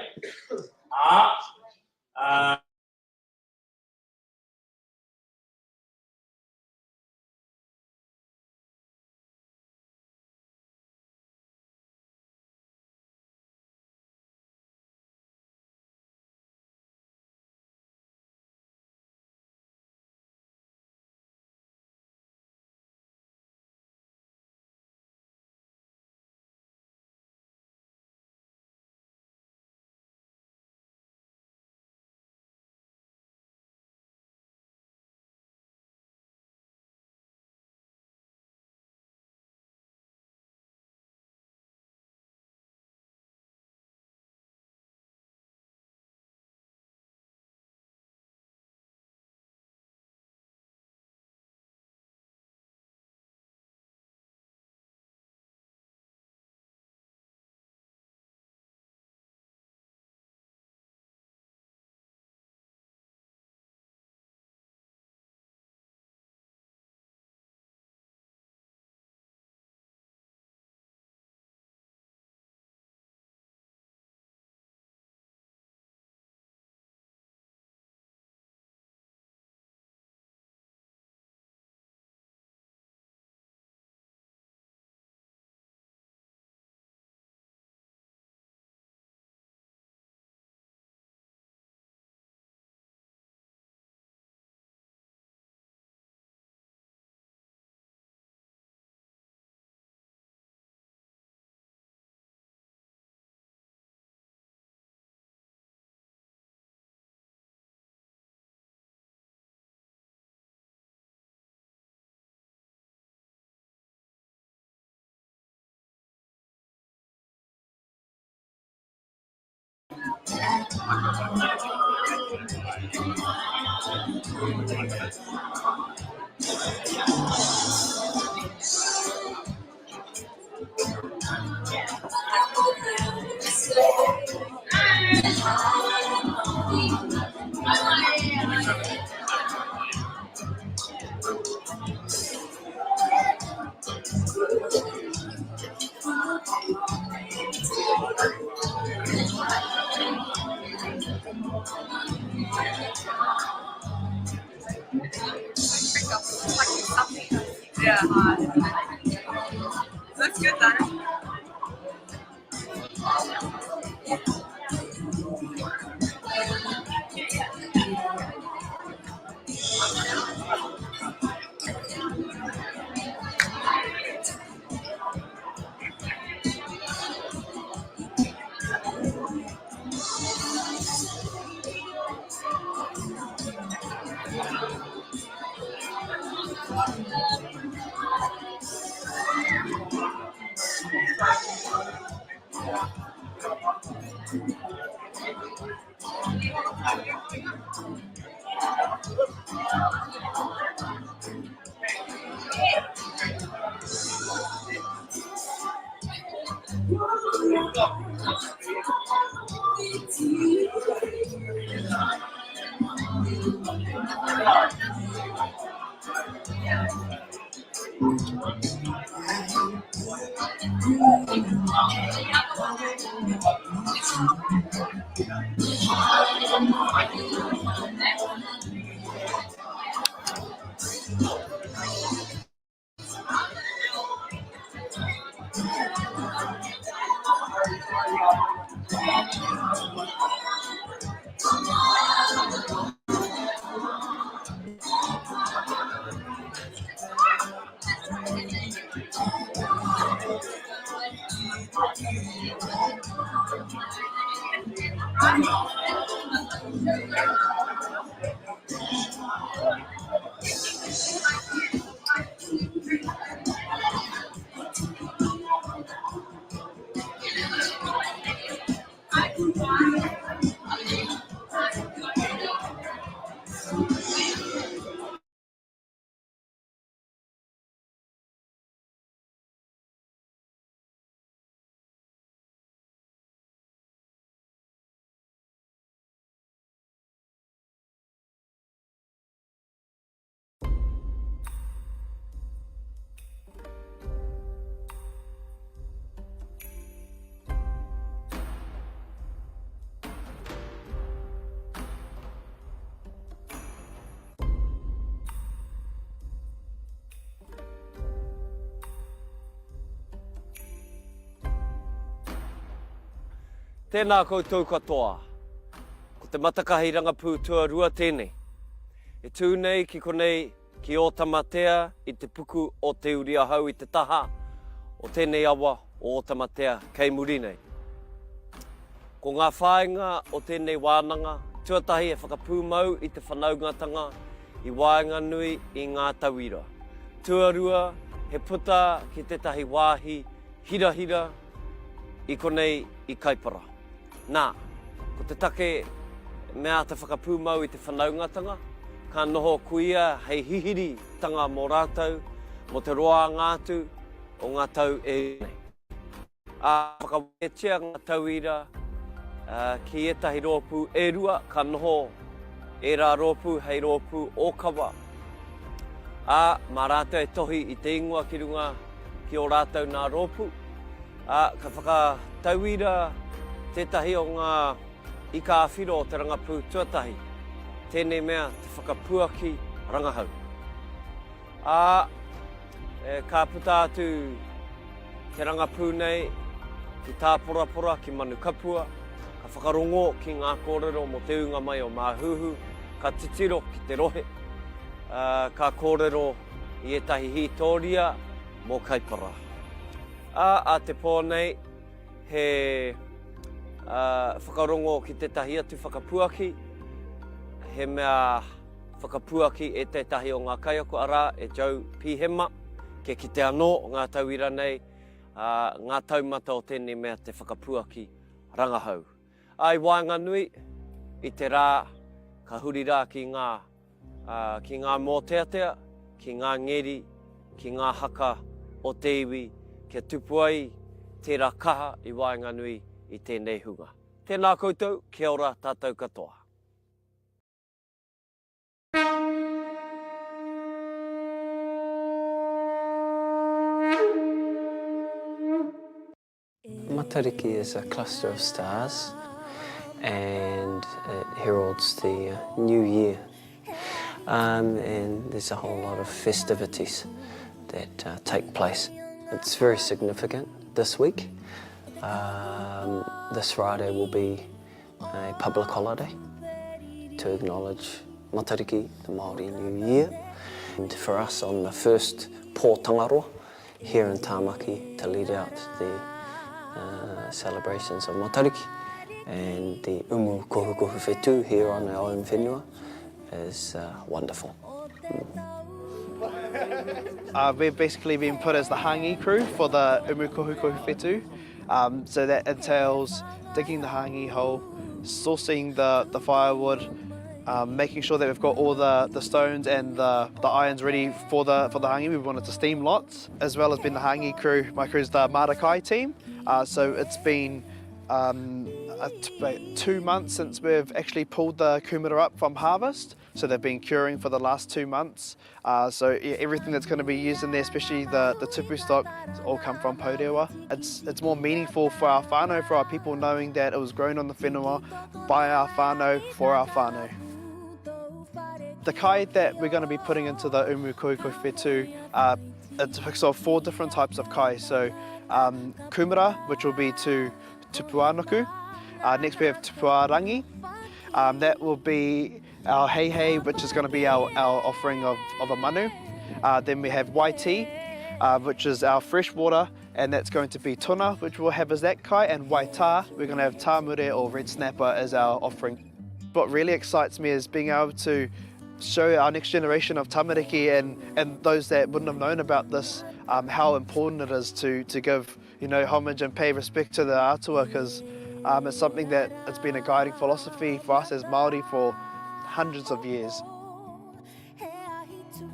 Yeah, looks good though. Tēnā koutou katoa. Ko te matakahi rangapū tuarua tēnei. E tūnei ki konei ki o tamatea i te puku o te uria hau i te taha o tēnei awa o tamatea kei muri nei. Ko ngā whāinga o tēnei wānanga, tuatahi e whakapū mau i te whanaungatanga i wāinga nui i ngā tauira. Tuarua he puta ki tētahi wāhi hira i konei i kaipara. Nā, ko te take mea te whakapū mau i te whanaungatanga, ka noho kuia hei hihiri tanga mō rātou, mo te roa ngātu o ngā tau e nei. Whakawetia ngā tauira ki etahi rōpū e rua, ka noho e rā rōpū hei rōpū o kawa. Mā rātou e tohi i te ingoa ki runga ki o rātou nā rōpū. Ka whakatauira tētahi o ngā ika awhiro o te rangapū tuatahi. Tēnei mea te whakapuaki rangahau. Ka puta atu te rangapū nei ki tā porapora ki manu kapua. Ka whakarongo ki ngā kōrero mo te unga mai o māhuhu. Ka titiro ki te rohe. Ka kōrero i etahi hitoria mō kaipara. A te pōnei he whakarongo ki tētahi atu whakapuaki. He mea whakapuaki e tētahi o ngā kaiako ara e jau pihema. Ke ki te anō ngā tauira nei, ngā taumata o tēnei mea te whakapuaki rangahau. Ai wāinga nui i te rā, ka huri rā ki ngā mōteatea, ki ngā ngeri, ki ngā haka o te iwi, kia tupu ai tērā kaha i wāinga nui i tēnei hunga. Tēnā koutou, kia ora tātou katoa. Matariki is a cluster of stars and it heralds the new year. And there's a whole lot of festivities that take place. It's very significant this week. This Friday will be a public holiday to acknowledge Matariki, the Māori New Year. And for us on the first pō tangaroa here in Tāmaki to lead out the celebrations of Matariki and the umu kohukohu whetū here on our own whenua is wonderful. We've basically been put as the hangi crew for the umu kohukohu whetū. So that entails digging the hangi hole, sourcing the firewood, making sure that we've got all the stones and the irons ready for the hangi. We wanted to steam lots, as well as being the hangi crew. My crew's the Marakai team. So it's been about 2 months since we've actually pulled the kumara up from harvest. So they've been curing for the last 2 months. So yeah, everything that's going to be used in there, especially the tupu stock, it's all come from Pourewa. It's more meaningful for our whānau, for our people, knowing that it was grown on the whenua by our whānau, for our whānau. The kai that we're going to be putting into the umu kohukohu whetū, it's a mix of 4 different types of kai. So kumara, which will be to tupuanoku. Next we have tupuarangi. That will be our hei, which is going to be our offering of a manu. Then we have waiti, which is our fresh water, and that's going to be tuna, which we'll have as that kai, and waita, we're going to have tāmure or red snapper as our offering. What really excites me is being able to show our next generation of tamariki and those that wouldn't have known about this, how important it is to give homage and pay respect to the atua, because it's something that it's been a guiding philosophy for us as Māori for hundreds of years.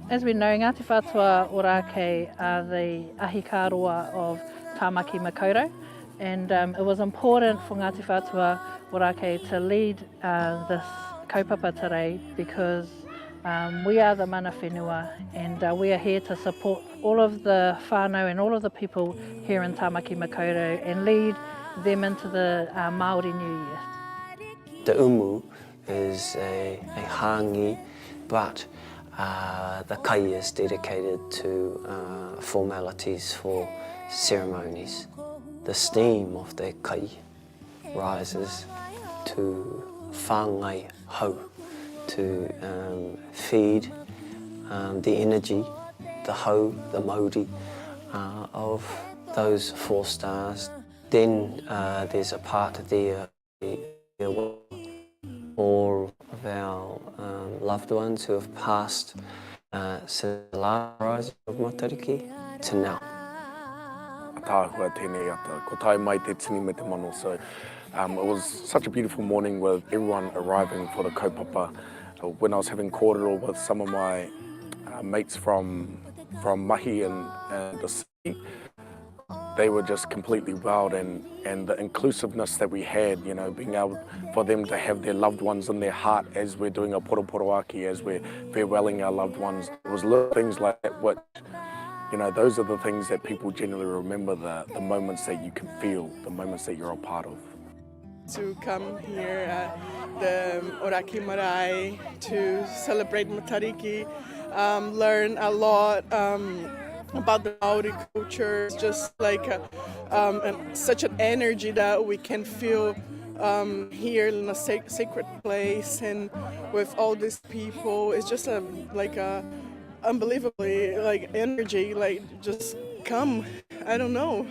As we know, Ngāti Whātua Ōrākei are the ahikaroa of Tāmaki Makaurau, and it was important for Ngāti Whātua Ōrākei to lead this kaupapa today because we are the mana whenua, and we are here to support all of the whānau and all of the people here in Tāmaki Makaurau and lead them into the Māori New Year. The umu is a hangi, but the kai is dedicated to formalities for ceremonies. The steam of the kai rises to whāngai hau, to feed the energy, the hau, the mauri of those 4 stars. Then there's a part there all of our loved ones who have passed since the last rise of Matariki to now. Tāhua tēnei ata, ko tai mai te tini me te mano. So it was such a beautiful morning with everyone arriving for the kaupapa. When I was having kōrero with some of my mates from Mahi and the city, they were just completely wowed, and the inclusiveness that we had, you know, being able for them to have their loved ones in their heart as we're doing a poroporoaki, as we're farewelling our loved ones. It was little things like that which, you know, those are the things that people generally remember, the moments that you can feel, the moments that you're a part of. To come here at the Oraki Marae to celebrate Matariki, learn a lot about the Maori culture. It's just like such an energy that we can feel here in a sacred place, and with all these people, it's just like a unbelievably like energy, like just come. I don't know.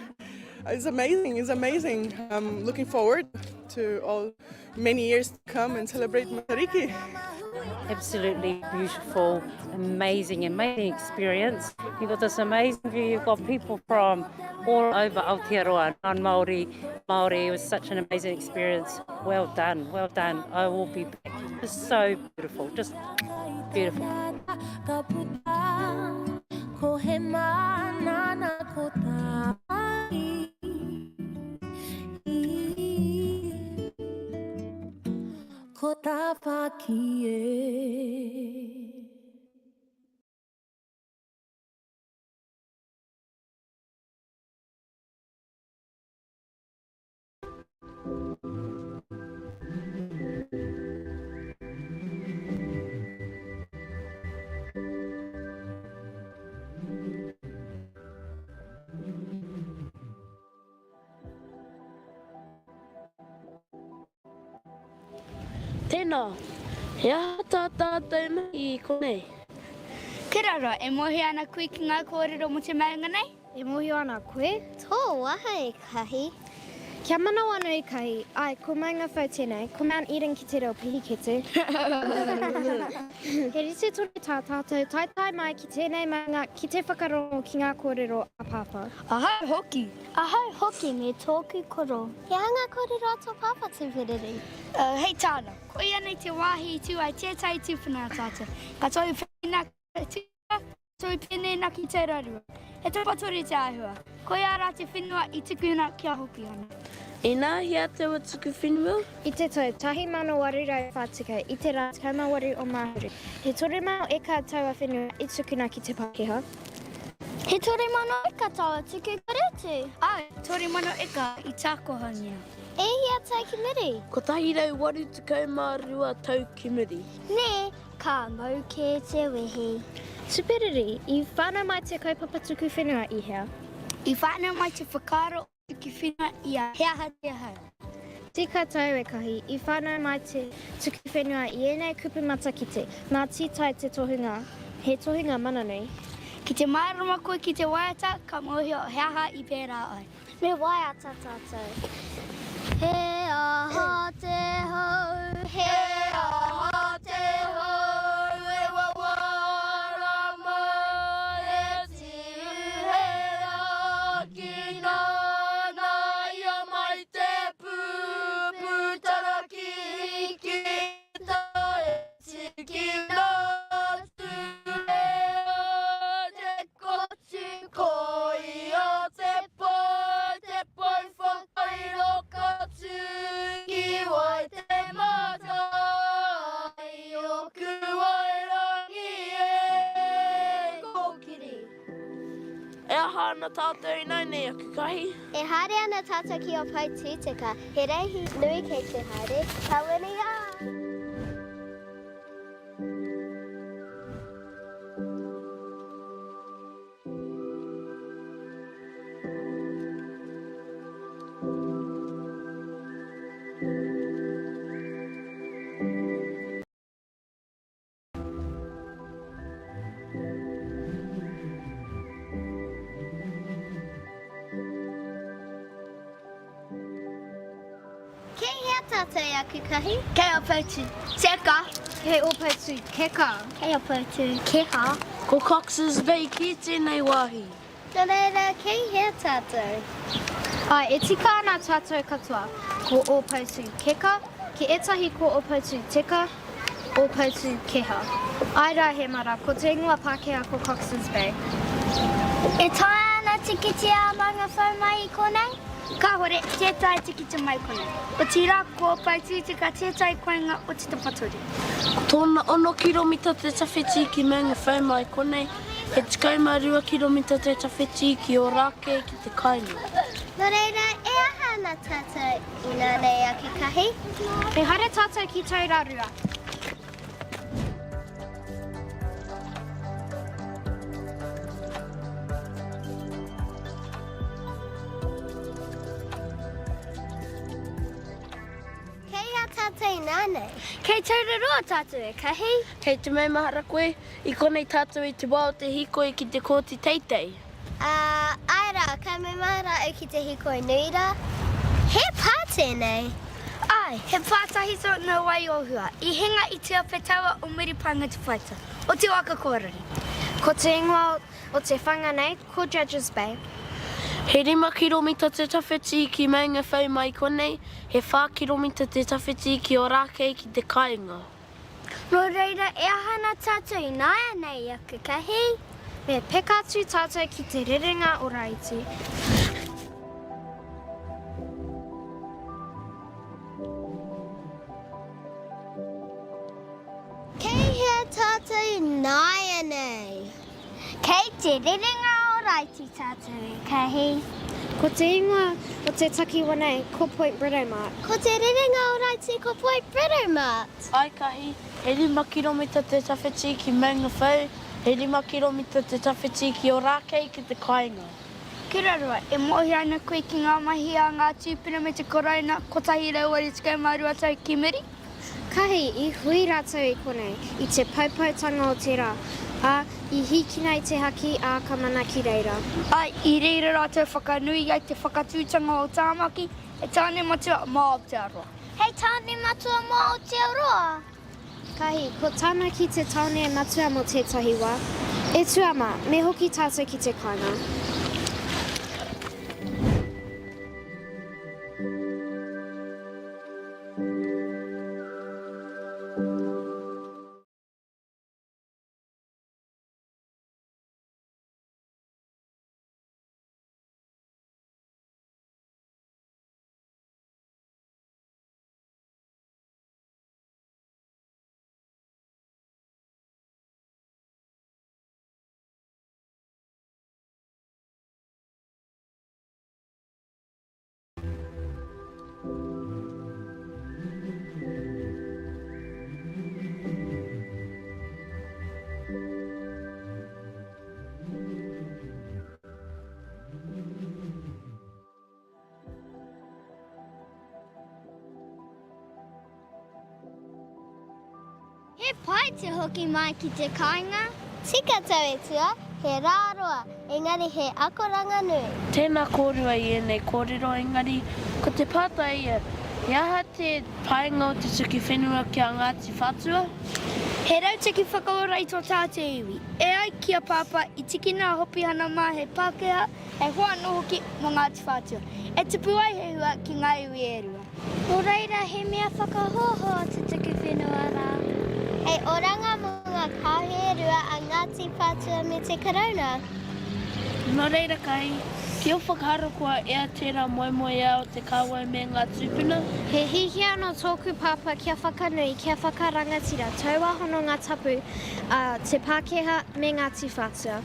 It's amazing. It's amazing. I'm looking forward to many years to come and celebrate Matariki. Absolutely beautiful, amazing experience. You've got this amazing view. You've got people from all over Aotearoa, non-Māori, Māori. It was such an amazing experience. Well done, well done. I will be back. Just so beautiful, just beautiful. Ko tā Hakihea. Tēnā, he aha tātou mai I konei? Kia ora, e mohi ana koe ki ngā kōrero mo te maunga nei? E mohi ana koe? Tō waha e kahi. Kia manao anu I kahi. Ai, ko maunga whau tēnei, ko Mount Eden ki te reo pihi ketu. He rite tōne tā tātou, tai mai ki tēnei maunga, ki te whakarongo ki ngā kōrero a pāpā. Ahau hoki. Ahau hoki me tōku koro. He hanga kōrero a tō pāpā te whirere. Hei tāna, koe anei te wāhi tū ai tētai tūpuna tātou. Ka toi whenā tūpuna, toi pēnei na ki te rarua. He tō patori te āhua. Koe ara te whenua I tukuna kia hoki ana. E nā hea te wa tuku whenua? I te tau, 1,800 I te rā 18 o Māhuri. He 3,000 taua whenua I tukuna ki te Pakeha. He 3,000 taua tuku karetu? Ai, 3,000 I tākohangia. E hea tau ki miri? Ko tahi rau 82 tau ki miri. Nē, ka mau ke te wehi. Tupiriri, I whānau mai te kaupapa tuku whenua I hea. I whānau mai te whakaro tuku whenua I a hea ha te hau. Tika tau e kahi, I whānau mai te tuku whenua I enei kupu matakite, nā tītai te tohunga, he tohunga mananui. Ki te mairama koe ki te waiata, ka mohio hea ha I pērā ai. Me waiata tātou. He aha te hau, he aha te hau, e wawara mai e tiuhera ki nāna ia mai te pūtaraki ki tae tiki nātu te kotu koi o te pai whakairo katu ki wai te mata I o kuairangi e kōkiri. E aha ana tātou nai nei aku kahi? E haere ana tātou ki o pai tūteka. He reihi nui kei te haere. Ka wini a! tātou e aku kahi? Kei o pētu, seka. Kei o pētu, keka. Kei o pētu, keha. Ko Cox's Bay ki tēnei wāhi. Nō reira, kei hea tātou. Ai, e tika ana tātou katoa. Ko o pētu, keka. Ki etahi ko o pētu, teka. O pētu, keha. Ai rā he mara, ko te ingoa Pākehā ko Cox's Bay. E tae ana tikiti a manga whau mai I konei? Ka hore, tētai tikiti mai konei. O tira ko paitu te ka tētai koenga o te tapaturi. Ko tōna 1 kiromita te tawhiti ki manga whau mai konei, he 12 kiromita te tawhiti ki o rake ki te kainga. Nō reira, e aha ana tātou I nā nei aku kahi? E hare tātou ki Taurarua. Tātou nānei. Kei Taurarua tātou e kahi? Kei te mei mahara koe, I konei tātou I te wā o te hikoi ki te kōti teitei. Ai rā, kai me mahara au ki te hikoi nuira. He pā tēnei. Ai, he pātahi so no wai ohua. I hinga I te awhetaua o Miripanga te whaita. O te waka kōrere. Ko te ingoa o te whanganei, ko Judges Bay. He 5 kiromita te tawhiti ki manga whau mai konei, he 4 kiromita te tawhiti ki o rake ki te kainga. Nō reira, e ahana tātou I nāia nei aku kahi. Me peka atu tātou ki te rerenga o Raiti. Kei hea tātou nāia nei. Kei te rerenga o Raiti tātou e kahi. Ko te ingoa o te takiwanei, ko Point Britomart. Ko te rerenga o Raiti, ko Point Britomart. Ai kahi, he 5 kiromita te tawhiti ki manga whau, he 5 kiromita te tawhiti ki o rake ki te kainga. Kia rua, e mohi ana koe ki ngā mahi a ngā tūpuna me te koraina, kotahi rau ari tikai marua tau ki miri. Kahi, I hui rātou I konei, I te paupautanga o te rā. I hiki nei te haki a ka mana ki reira. Ai, I reira rātou whakanui ai te whakatūtanga o tāmaki, e tāne matua mā o te aroa. Hei tāne matua mā o te aroa? Kahi, ko tāna ki te tāne matua mo tētahi wā. E tuama, me hoki tātou ki te kainga. He pai te hoki mai ki te kāinga. Tika tau e tua, he rāroa, engari he akoranga nui. Tēnā kōrua I nei kōrero engari, ko te pāta ia, he aha te paenga o te tuki whenua kia Ngāti Whātua. He rau teki whakaorai tō tāte iwi. E ai kia pāpā I tiki nā hopi hana mā he Pākehā, he hoa no hoki mō Ngāti Whātua. E tupu ai he hua ki ngā iwi e rua. Nō reira, he mea whakahoho o te tuki whenua rā. Hei oranga mō ngā kāhe rua a Ngāti Whātua me te karauna. Nō reira kai, ki o whakaharo kua ea tērā moemoe ea o te kāwai me ngā tūpuna. He hihi anō tōku pāpā kia whakanui, kia whakarangatira, taua hono ngā tapu, te Pākehā me Ngāti Whātua.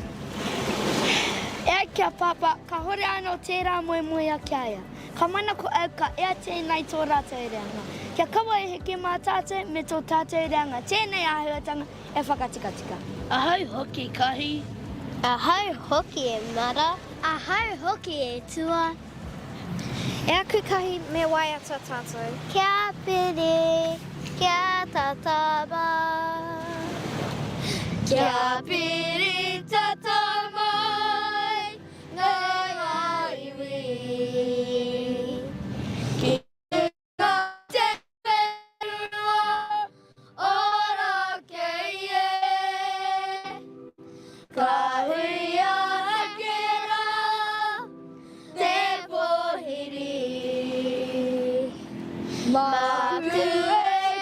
Ea kia pāpā, ka hore anō tērā moemoe a kia ea. Ka mana ko auka ea tēnei tō rātou reanga. Kia kawa e heke mā tātou me tō tātou reanga. Tēnei āhuatanga e whakatikatika. Ahau hoki kahi. Ahau hoki e mara. Ahau hoki e tua. E aku kahi me waiata tātou. Kia pere, kia tatama. Kia pere tatama. Ngai iwi. Ki ngā te Mātu e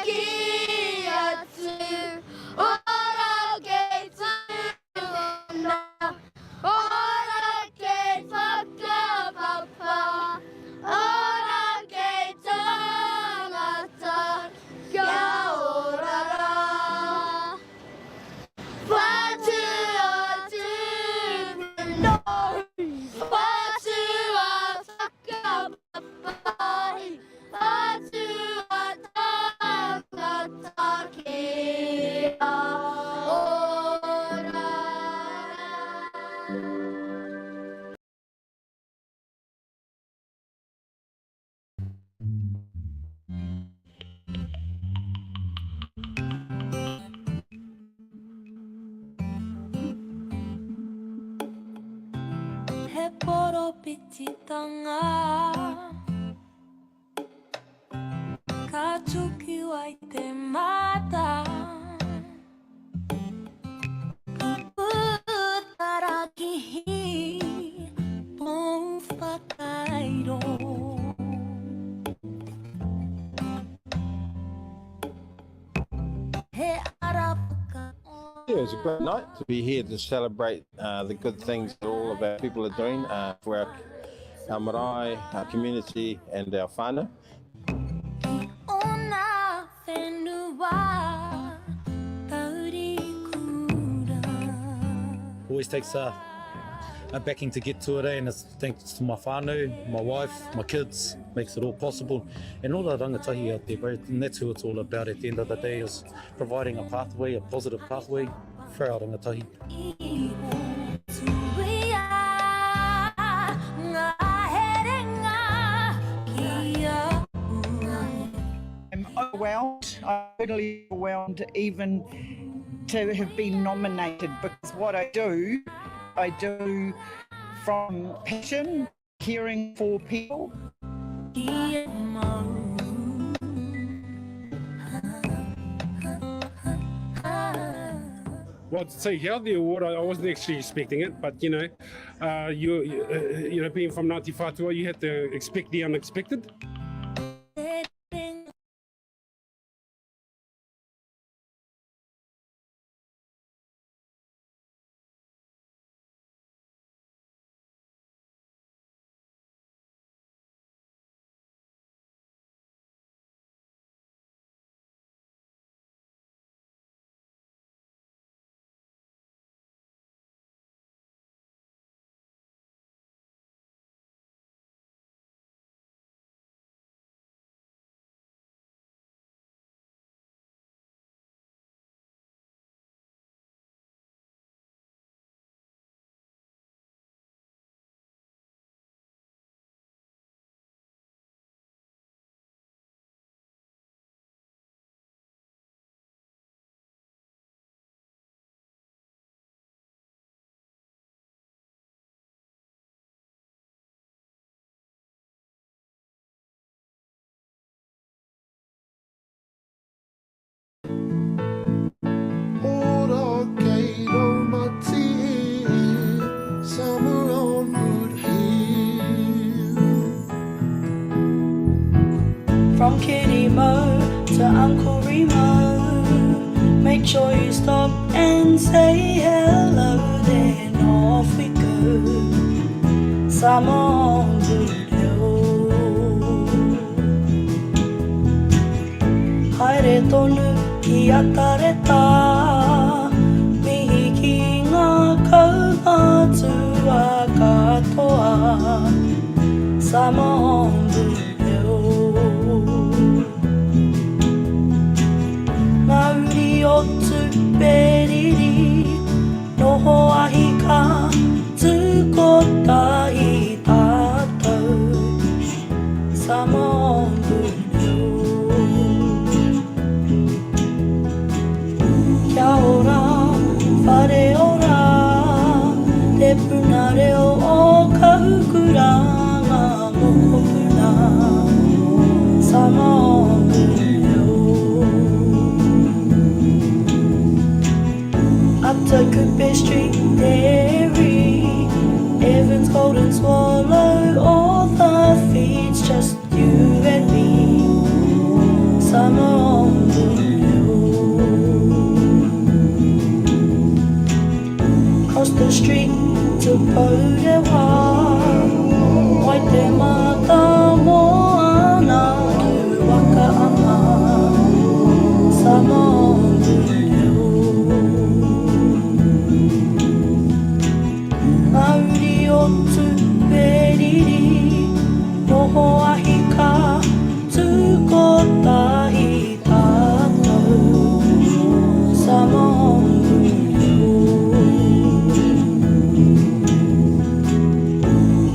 ki atu, ora kei tūna, ora kei whakapapa, ora kei tangata, kia ora rā. Whātu atu no, whātu a whakapapai, whātu a tangata kia ora rā. He poro pititanga, ka tuku ai te mata, Utarakihi, pō whakairo. He arapaka. Yeah, it was a great night to be here to celebrate the good things that all of our people are doing for our marae, our community and our whānau. Ona whenua, tauri kura. Always takes a backing to get to it, and it's thanks to my whānau, my wife, my kids, makes it all possible. And all the rangatahi out there, bro, and that's who it's all about at the end of the day, is providing a pathway, a positive pathway for our rangatahi. I'm overwhelmed. I'm totally overwhelmed even to have been nominated, because what I do from passion, caring for people. Well, to say here, the award, I wasn't actually expecting it, but you know, you know, being from Ngāti Whātua, you had to expect the unexpected. From Kitty Mo to Uncle Remo, make sure you stop and say hello, then off we go. Summer on Blue Hill. Haere tonu ki atareta, mihi ki ngā kaumātua katoa. Summer on Blue Hill. Mauri o tu periri, noho ahi ka tukotahi tātou. Sama o kia ora, whare ora, te puna reo o kaukuranga moko puna. Sama o tu periri noho ahi ka tukotahi tātou samongu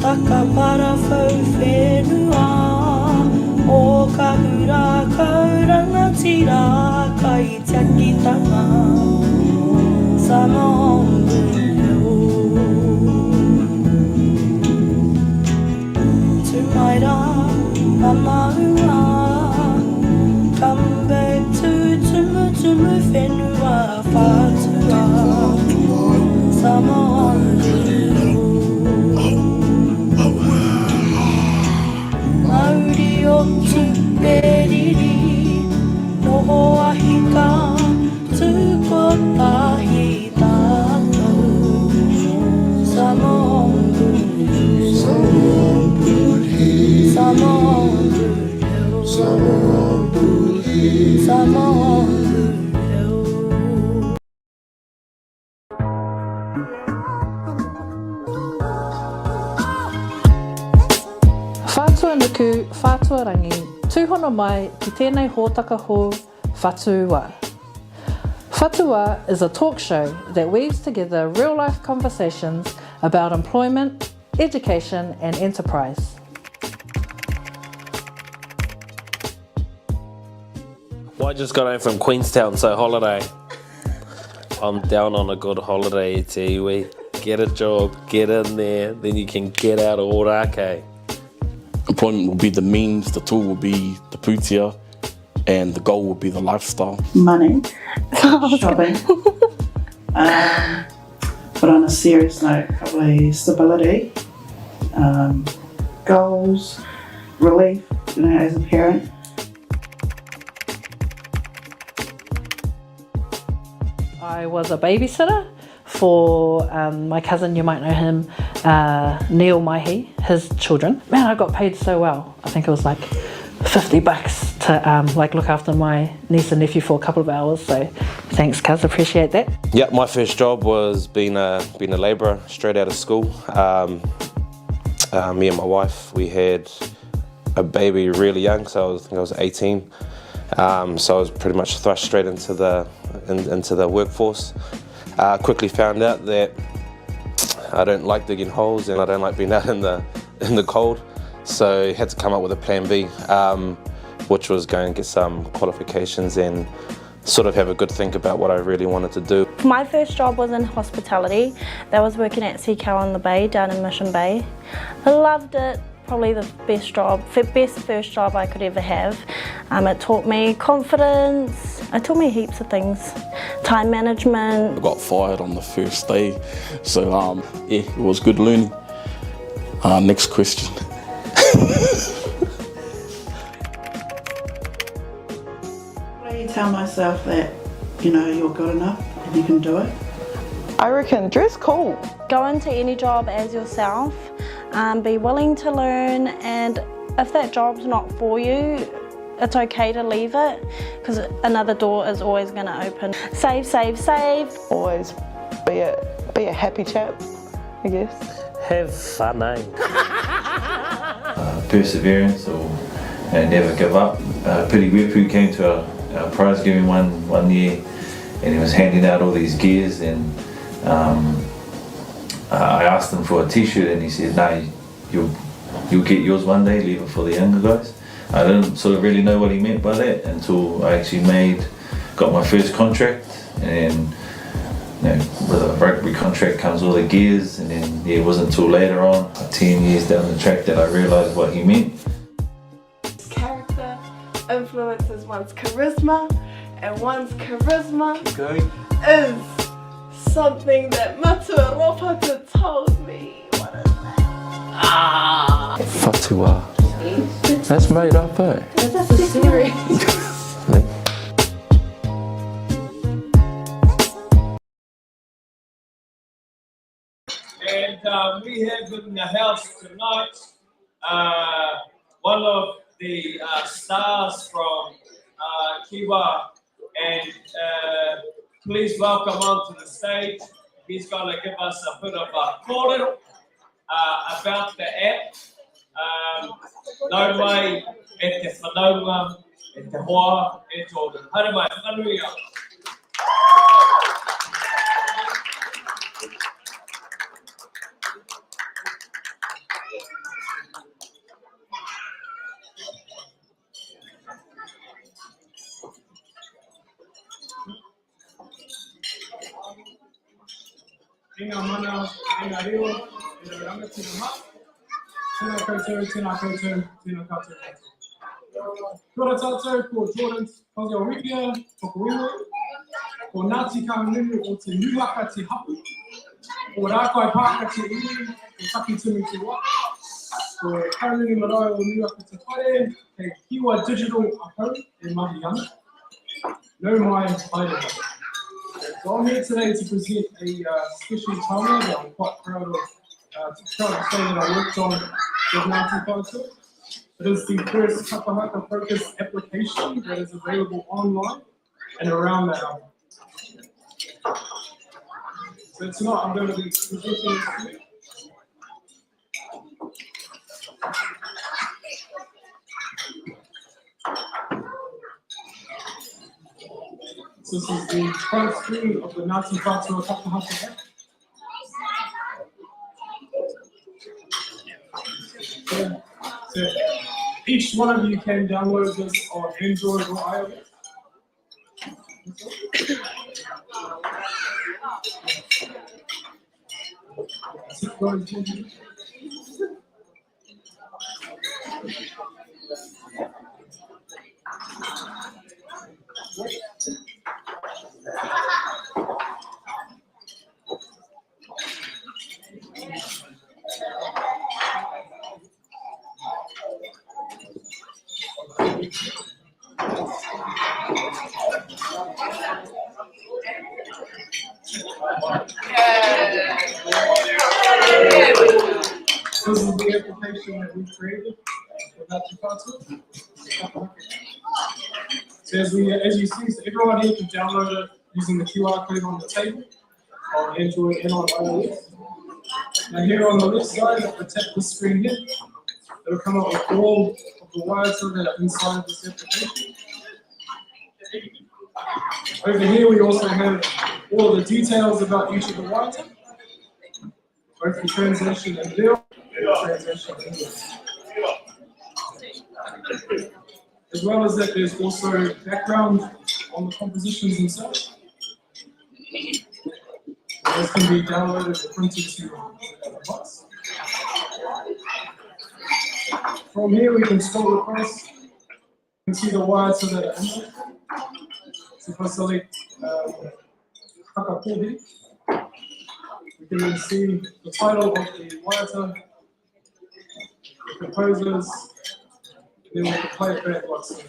taka para whau whenua o ka hura kauranga tira kai tiakitanga samongu Tumaira amaua come back to tumu whenua whātua samongu Mauri o tu periri noho ahi ka tukotahi tātou samongu samongu samongu Whātua nuku, whātua rangi, tūhono mai ki tēnei hōtaka hou whātua. Whātua is a talk show that weaves together real-life conversations about employment, education and enterprise. Well, I just got home from Queenstown, so holiday. I'm down on a good holiday, te iwi. Get a job, get in there, then you can get out of Ōrākei. Employment will be the means, the tool will be the pūtea, and the goal will be the lifestyle. Money, shopping. But on a serious note, probably stability, goals, relief, as a parent. I was a babysitter for my cousin, you might know him, Neil Maihi, his children. Man, I got paid so well. I think it was like $50 to look after my niece and nephew for a couple of hours. So thanks, cuz, appreciate that. Yeah, my first job was being a labourer straight out of school. Me and my wife, we had a baby really young, so I think I was 18. So I was pretty much thrust straight into the workforce. Quickly found out that I don't like digging holes and I don't like being out in the cold. So I had to come up with a plan B, which was go and get some qualifications and sort of have a good think about what I really wanted to do. My first job was in hospitality. That was working at Sea Cow on the Bay, down in Mission Bay. I loved it. Probably the best first job I could ever have. It taught me confidence, it taught me heaps of things. Time management. I got fired on the first day, so yeah, it was good learning. Next question. How do you tell myself that, you're good enough and you can do it? I reckon dress cool. Go into any job as yourself, be willing to learn, and if that job's not for you, it's okay to leave it because another door is always going to open. Save, save, save. Always be a happy chap, I guess. Have fun, eh? Perseverance or never give up. Piri Wepu came to our prize giving one year and he was handing out all these gears and I asked him for a t-shirt and he said, no, you'll get yours one day, leave it for the younger guys. I didn't sort of really know what he meant by that until I actually got my first contract, and with a rugby contract comes all the gears, and then it wasn't until later on, 10 years down the track, that I realised what he meant. Character influences one's charisma, and one's charisma is something that Matua Ropata told me. What is that? Whātua. That's made up, eh? That's a series. And we have in the house tonight one of the stars from Kiwa, and please welcome onto the stage. He's going to give us a bit of a kōrero about the app. Nau mai e te whanaunga, e te hoa, e tōna. Haere mai, whanui au. Tēnā mana, tēnā reo, tēnā ranga, tēnā ma. Tēnā koutou, tēnā koutou, tēnā koutou. Kia ora tātou, ko Jordan Kazi o Wikia, toko iwi. Ko Ngāti Kārangaranga o te nuhaka te hapu. Ko Rākai Pāka te iwi, ko Taki Tumi te wā. Ko Kārangaranga marae o nuhaka te whare, kei Kiwa Digital ahau e mahi ana. No mai haere. So I'm here today to present a special taonga that I'm quite proud of. To say that I worked on with Ngāti Whātua. It is the first Hakihea focused application that is available online and around that album. So tonight I'm going to be presenting this to you. So this is the front screen of the Ngāti Whātua Hakihea app. So each one of you can download this on Android or iOS. This is the application that we created for Ngāti Whātua. So as you see, so everyone here can download it using the QR code on the table on Android and on iOS. Now here on the left side, if I tap the screen here, it'll come up with all of the wires that are inside of this application. Over here we also have all the details about each of the wires, both the translation and video. As well as that, there's also background on the compositions themselves. Those can be downloaded or printed to the box. From here, we can scroll across and see the wires that are in there. So if I select Hakapohi, we can then see the title of the wire, the composers, and then we can play it back like so.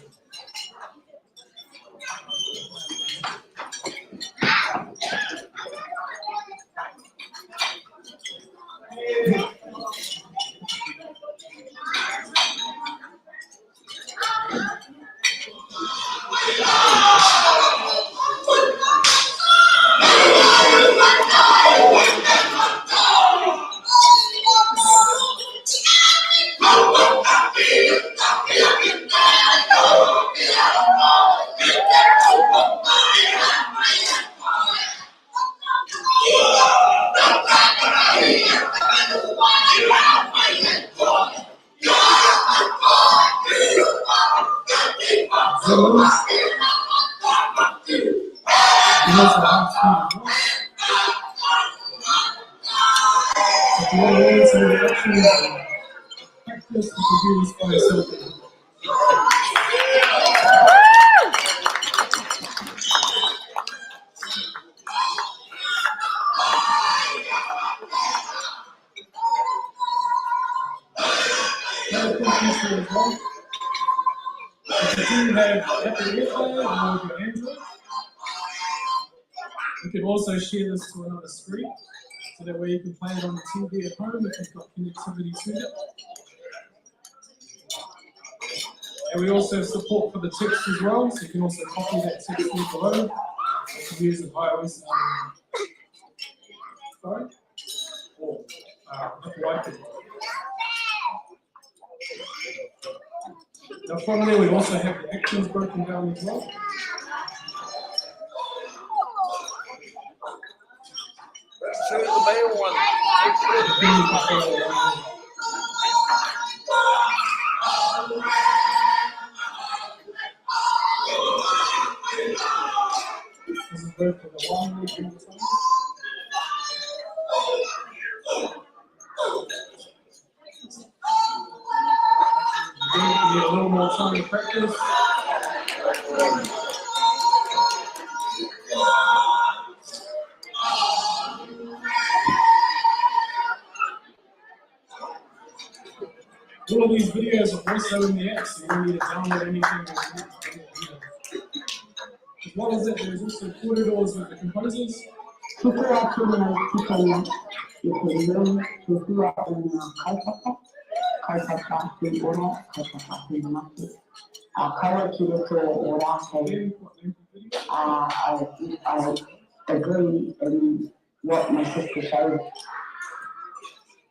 You can also share this to another screen, so that way you can play it on the TV at home if you've got connectivity to it. And we also have support for the text as well, so you can also copy that text here below if you use an iOS phone or Apple iPad. Now from there we also have the actions broken down as well. This is both for the 1 week and the time. Need a little more time to practice. All of these videos are also in the app, so you don't need to download anything. What is it? There's also corridors with the composers. Tuku Taonga, Tuku Hōtaka, Hōtaka te ora, Hōtaka te mate. Kaua ki roto o Rākei. I agree in what my sister showed.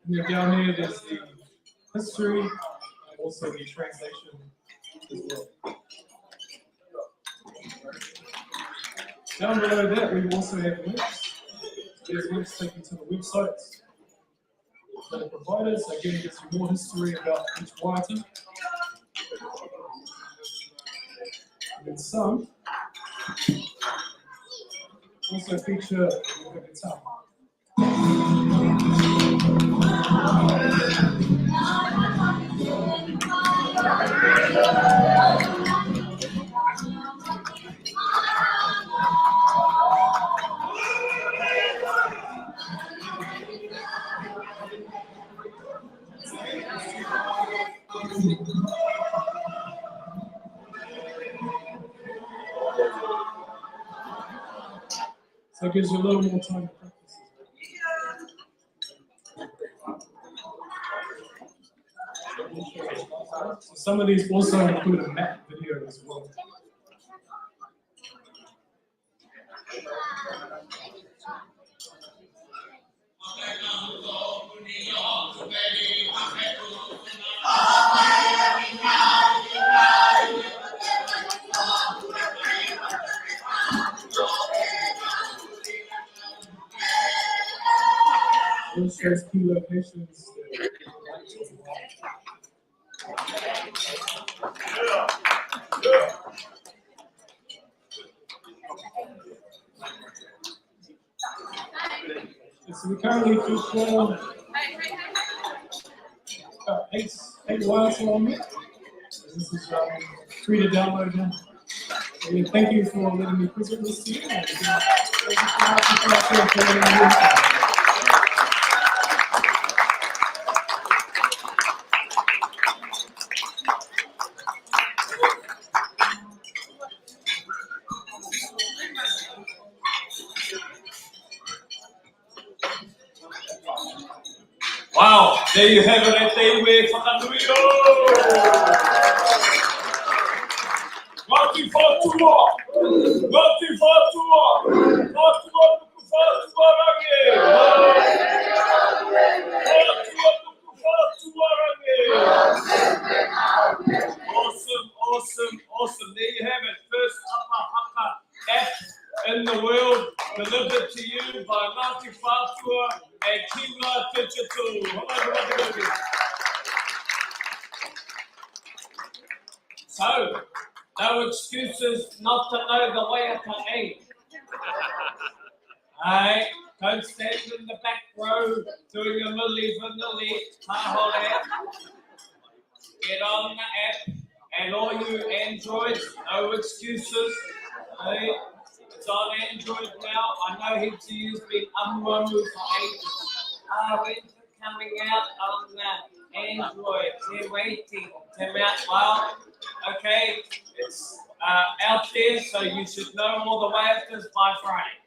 And down here, there's the history and also the translation as well. Down below that, we also have links. There's links taken to the websites that are provided. So again, it gives you more history about each wātu. And then some also feature the guitar. So it gives you a little more time to practice. So some of these also include a map video as well. Those shows key locations. So we currently feature about 8 wātu on it. This is free to download now. And thank you for letting me present this to you. Wow, there you have it, Toi Whātua. Ngāti Whātua! Ngāti Whātua! Whātua Tuku Whātua rangi! Whātua Tuku Whātua rangi! Awesome, awesome, awesome. There you have it. First Haka app in the world, delivered to you by Ngāti Whātua and Kima Digital. So, no excuses not to know the way to eat. Hey, don't stand in the back row doing a milli-vanilli. Get on the app, and all you Androids, no excuses. Hey, it's on Android now. I know heaps of you's been unwilling for ages. When's it coming out on the Android? They're waiting to come out. Well, okay, it's out there, so you should know all the way it is by Friday.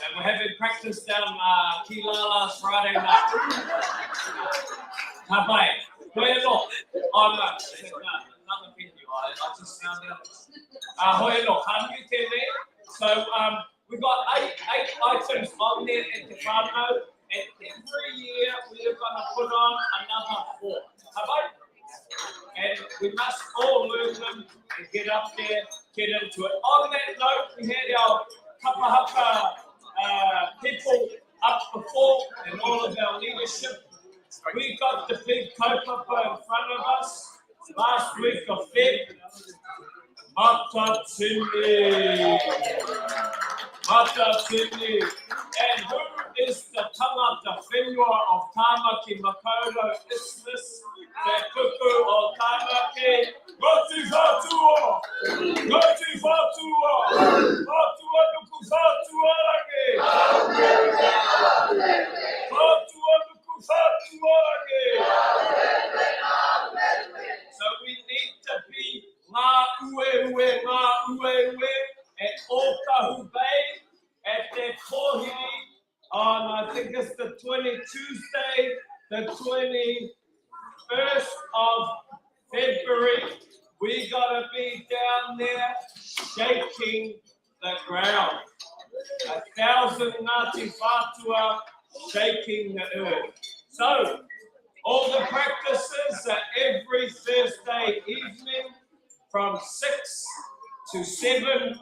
And we're having practice down Kilala's Friday night. Hapai, Hono. Oh no, another venue. I just found out. Hono, so we've got eight items on there at the whānau, and every year we are going to put on another 4. Hapai? we must all learn them and get up there, get into it. On that note, we had our kapahaka people up before and all of our leadership. We got the big kaupapa in front of us last week of Feb. Mata tini. Mata tini. And who is the tangata whenua of Tāmaki Makaurau Isthmus, the Tuku o Tāmaki? Ngoti Whātua! Ngoti Whātua! Whātua nuku Whātua rake! Whātua nuku Whātua rake! So we need to be ngā ue, at Ōkahu Bay, at their kōhiri, on I think it's the Tuesday, the 21st of February. We gotta be down there shaking the ground. 1,000 Ngāti Whātua shaking the earth. So, all the practices are every Thursday evening from 6 to 7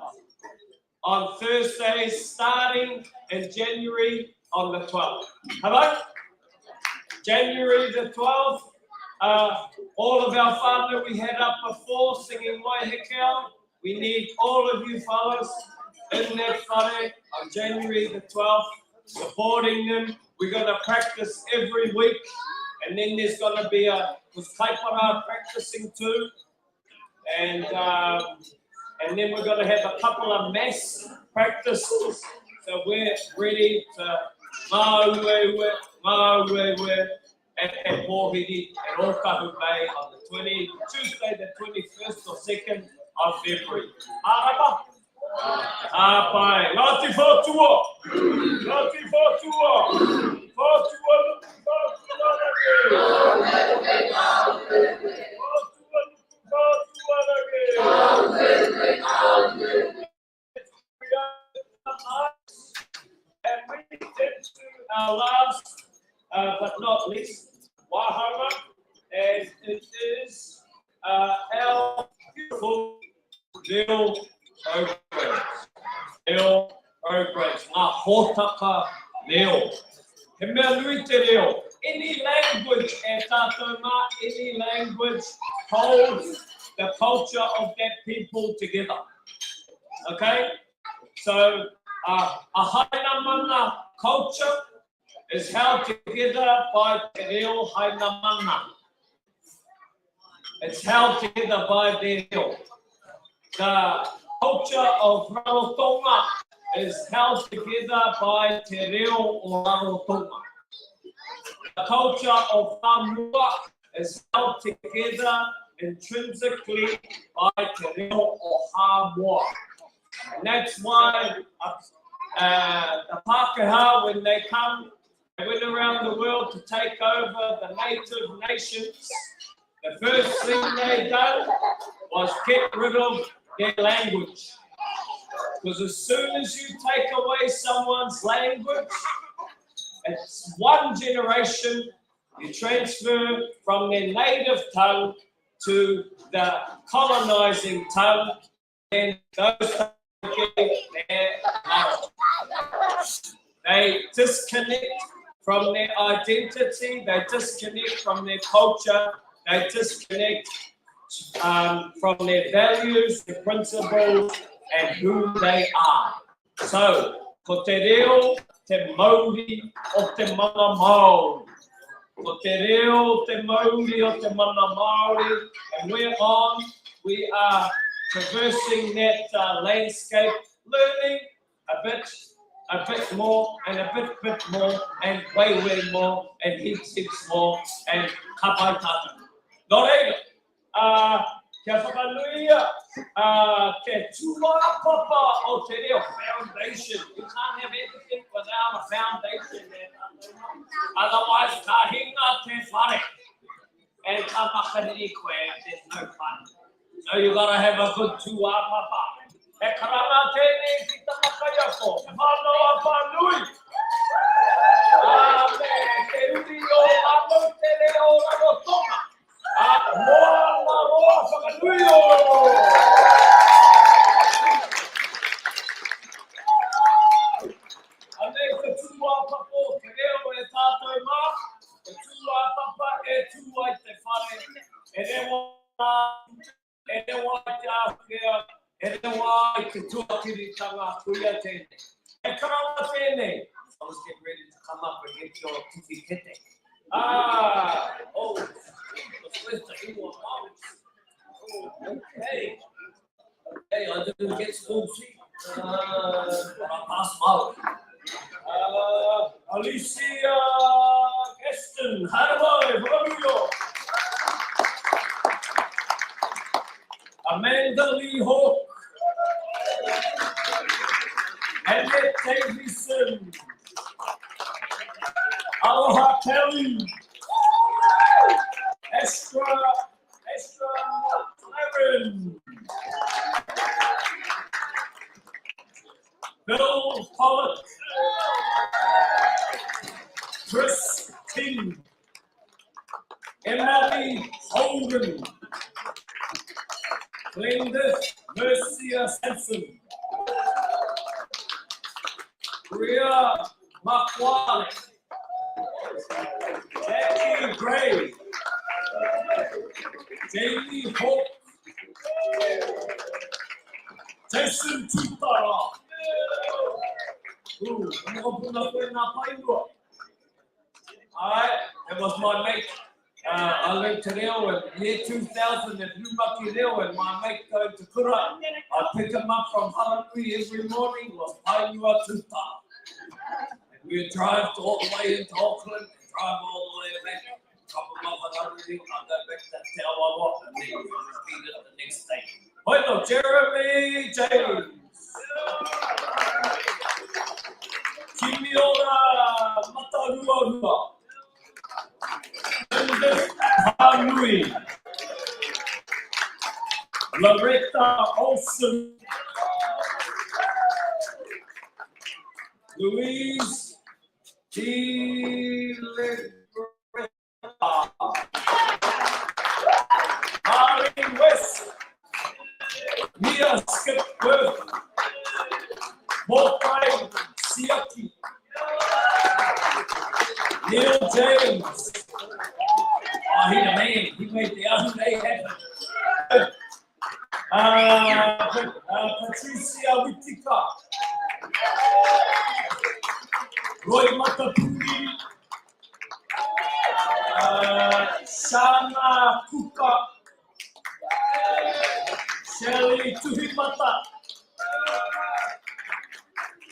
on Thursdays, starting in January on the 12th. Hello? January the 12th, all of our whānau we had up before singing Hakihea. We need all of you fellas in that whare on January the 12th, supporting them. We're going to practice every week, and then there's going to be a kaipara practicing too. And then we're going to have a couple of mass practices. So we're ready to ngā ue at Hōhiri at Ōkahu Bay on the Tuesday the 21st or 2nd of February. Araba? Apai. Ngāti Whātua! Ngāti Whātua! Whātua and we get to our last, but not least, wahanga, and it is our beautiful little programs. Little programs. Ngā Hōtaka leo. He mea nui te reo. Any language e tātou mā, any language holds the culture of that people together. Okay? So, a Hainamana culture is held together by te reo Hainamana. It's held together by te reo. The culture of Rarotonga is held together by te reo o Rarotonga. The culture of Samoa is held together intrinsically by te reo o Samoa. And that's why the Hakihea, when they come, they went around the world to take over the native nations. The first thing they done was get rid of their language. Because as soon as you take away someone's language, it's one generation, you transfer from their native tongue to the colonizing tongue, and those getting their knowledge. They disconnect from their identity, they disconnect from their culture, they disconnect from their values, their principles, and who they are. So, ko te reo, te mauri o te mana Māori. Ko te reo, te mauri o te mana Māori. And we're on, we are traversing that landscape, learning a bit more, and a bit more, and way more, and heaps more, and kapai tata. Nō reira, kia whakanuia, te tūmārapapa o te reo foundation. You can't have anything without a foundation. Otherwise, ka hinga te whare. And ka makariri koe, there's no fun. So you gotta have a good tūmārapapa. E karanga tēnei ki ta makaiako, Hono a whanui. Te uri o anu te reo Rarotonga. Moa maroa e rewa te Hakihea, e rewa te tuakiritanga kuia tēnei. E karawa tēnei. I was getting ready to come up and get your tiki kete. Where's the English? Okay, I didn't get school feet. I passed out. Alicia Gaston, hello, Romeo. Amanda Lee Hawk. Annette Davison. Aloha Kelly. Estra Aaron. Bill Pollock. Chris King. Emily Holden. Glenda Mercia Sampson. Bria McWally. Jackie Gray. Jamie Hope. Jason Tutara. Alright, that was my mate. I lived to Reo in year 2000 at Lumaki Reo, and my mate going to Kura. I'd pick him up from Haranui every morning, was Painua Tuta. And we'd drive all the way into Auckland, and drive all the way back, drop him off at Haranui, I'd go back to Te Awawa, and then we'd repeat it the next day. Hono, Jeremy James. Kimiora Matarua. Hanui. Loretta Olsen. Louise D. Maureen West. Mia Skipworth. Morkai Siaki. Neil James. Oh, he's a man. He made the other day happen. Patricia Whittaker. Roy Matapuri. Shana Kuka. Shelley Tuhimata.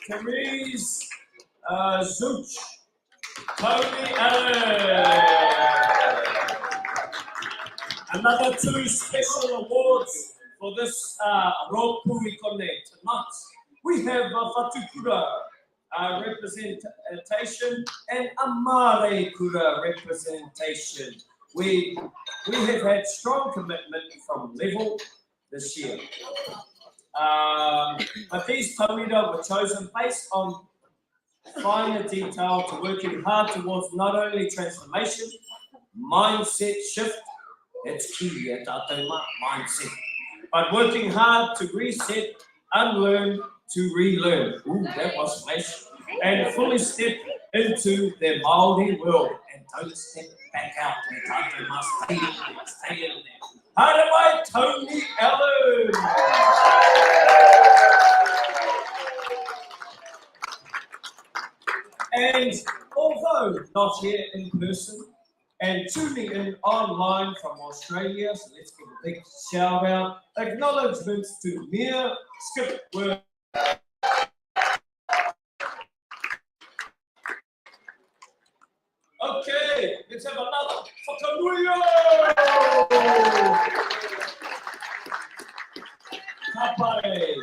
Therese Zuch. Tony Another 2 special awards for this Ropui Kone tonight. We have Whatukura representation and Amare Kura representation. We have had strong commitment from Level this year. But these taurira were chosen based on finer detail to working hard towards not only transformation, mindset shift, that's key at Atema, mindset, but working hard to reset, unlearn, to relearn. Ooh, that was flash. And fully step into their Māori world and don't step back out. Atema, stay in there. Harawai Tony Allen. And although not here in person and tuning in online from Australia, so let's give a big shout out, acknowledgements to Mia Skipworth. Okay, let's have another whakanuia! Kapai.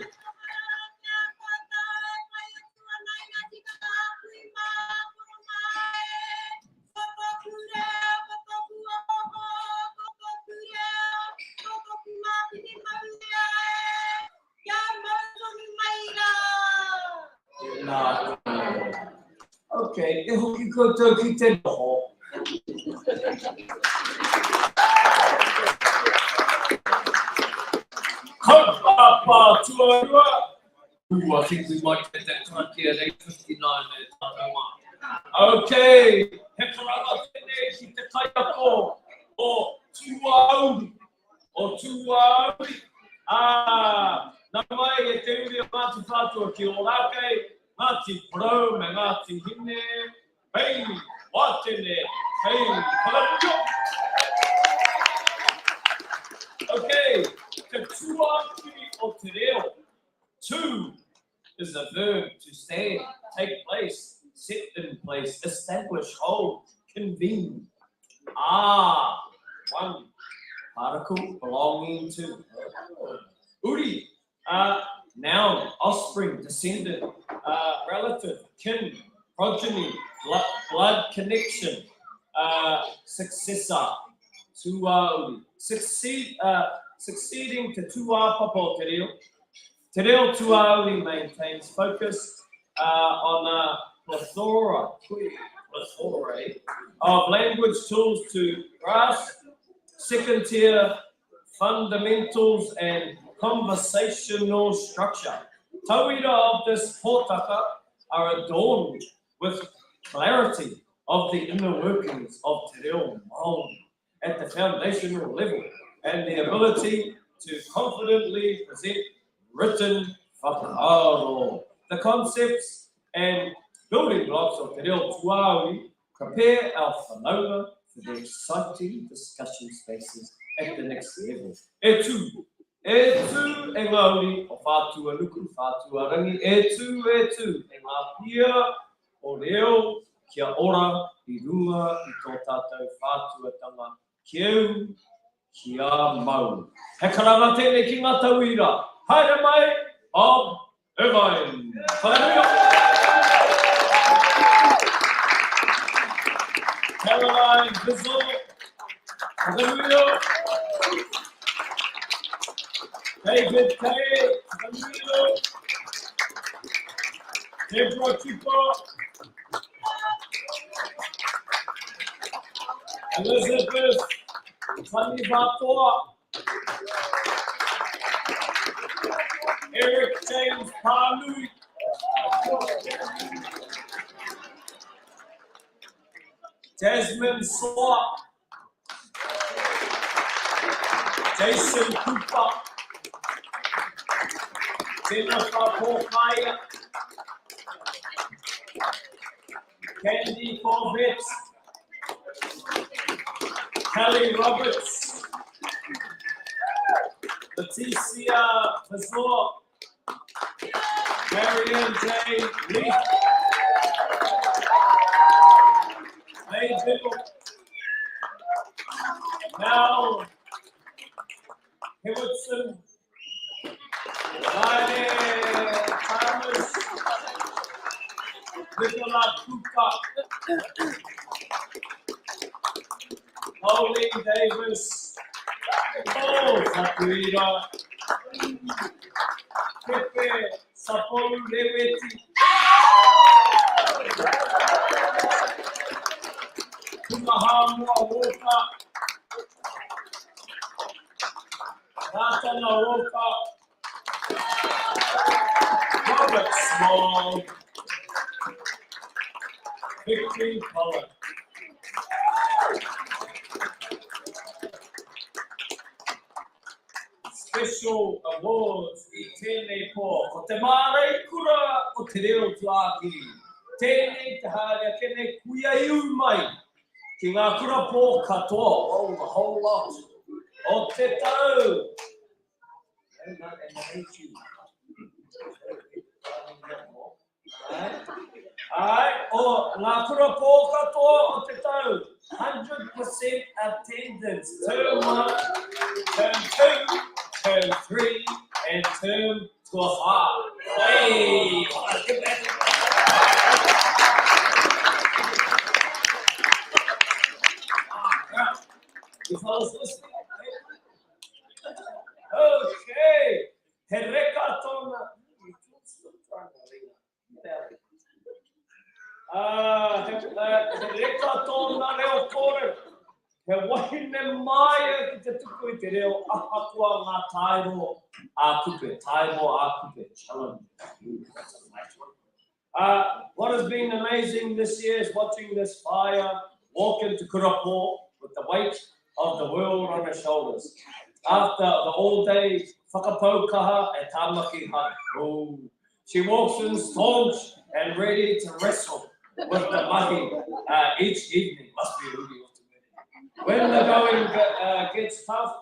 Okay, e hoki koutou ki te noho. Kaupapa tuarua. Ooh, I think we might get that country at 8:59 there. Okay, he karanga tēnei ki te kaiako o Tuaonga. tuauri. Nā mai e te uri o Ngāti Whātua ki Ōrākei, Ngāti Porou me Ngāti Hine, hei, wātene, hei, whakamuio. Okay, te tuaki o te reo. To is a verb to stand, take place, set in place, establish, hold, convene. One particle belonging to. Uri, noun, offspring, descendant, relative, kin, progeny, blood connection, successor, tuauri. Succeeding to tuapapo te reo. Te reo tuauri maintains focus on a plethora of language tools to grasp second tier fundamentals and conversational structure. Tauira of this Hōtaka are adorned with clarity of the inner workings of te reo Māori at the foundational level and the ability to confidently present written whakaaro. The concepts and building blocks of te reo tuauri prepare our whanaunga for the exciting discussion spaces at the next level. E tū e ngauri o whātua nuku, whātua rangi, e tū e ngā pia o reo kia ora I runga I tō tātou whātuatanga kieu kia mau. He karanga tēnei ki ngā tauira. Haere mai, Bob Irvine. Whakamuio. Caroline Bizzle. Whakamuio. David Kay. Whakamuio. Deborah Chico. Elizabeth Tani Vātoa. Eric James Palui. Jasmine Saw. Jason Cooper. Jennifer Porkaya. Candy Corvette. Kelly Roberts. Leticia Pazor. Marianne J. Lee. May Biddle. Now Hewitson. Diane Thomas. Nicola Kuka. Pauline Davis. Oh, Sakuira. Pepe Saporu Leveti. Kumahamu Awoka. Nathan Awoka. Robert Small. Victory Cullen. Special awards I tēnei pō. Ko te mārei kura o te reo tuaki. Tēnei te hārea kene kuia iu mai. Ki ngā kura pō katoa. Oh, the whole lot. O te tau. And I hate you. Alright, o ngā kura pō katoa o te tau. 100% attendance. Term 1, term 2. Term 3 and term 12. Hey! If I was listening. Okay. Hereka tona. Hereka tona reo kore. He wahine mai ki te tuku I te reo ahakua ngā tairo ākupe. Tairo ākupe challenge. What has been amazing this year is watching this fire walk into Kurapo with the weight of the world on her shoulders. after the all-day whakapaukaha and tamaki hunt. Oh, she walks in staunch and ready to wrestle with the mahi each evening. Must be really ultimate. When the going gets tough,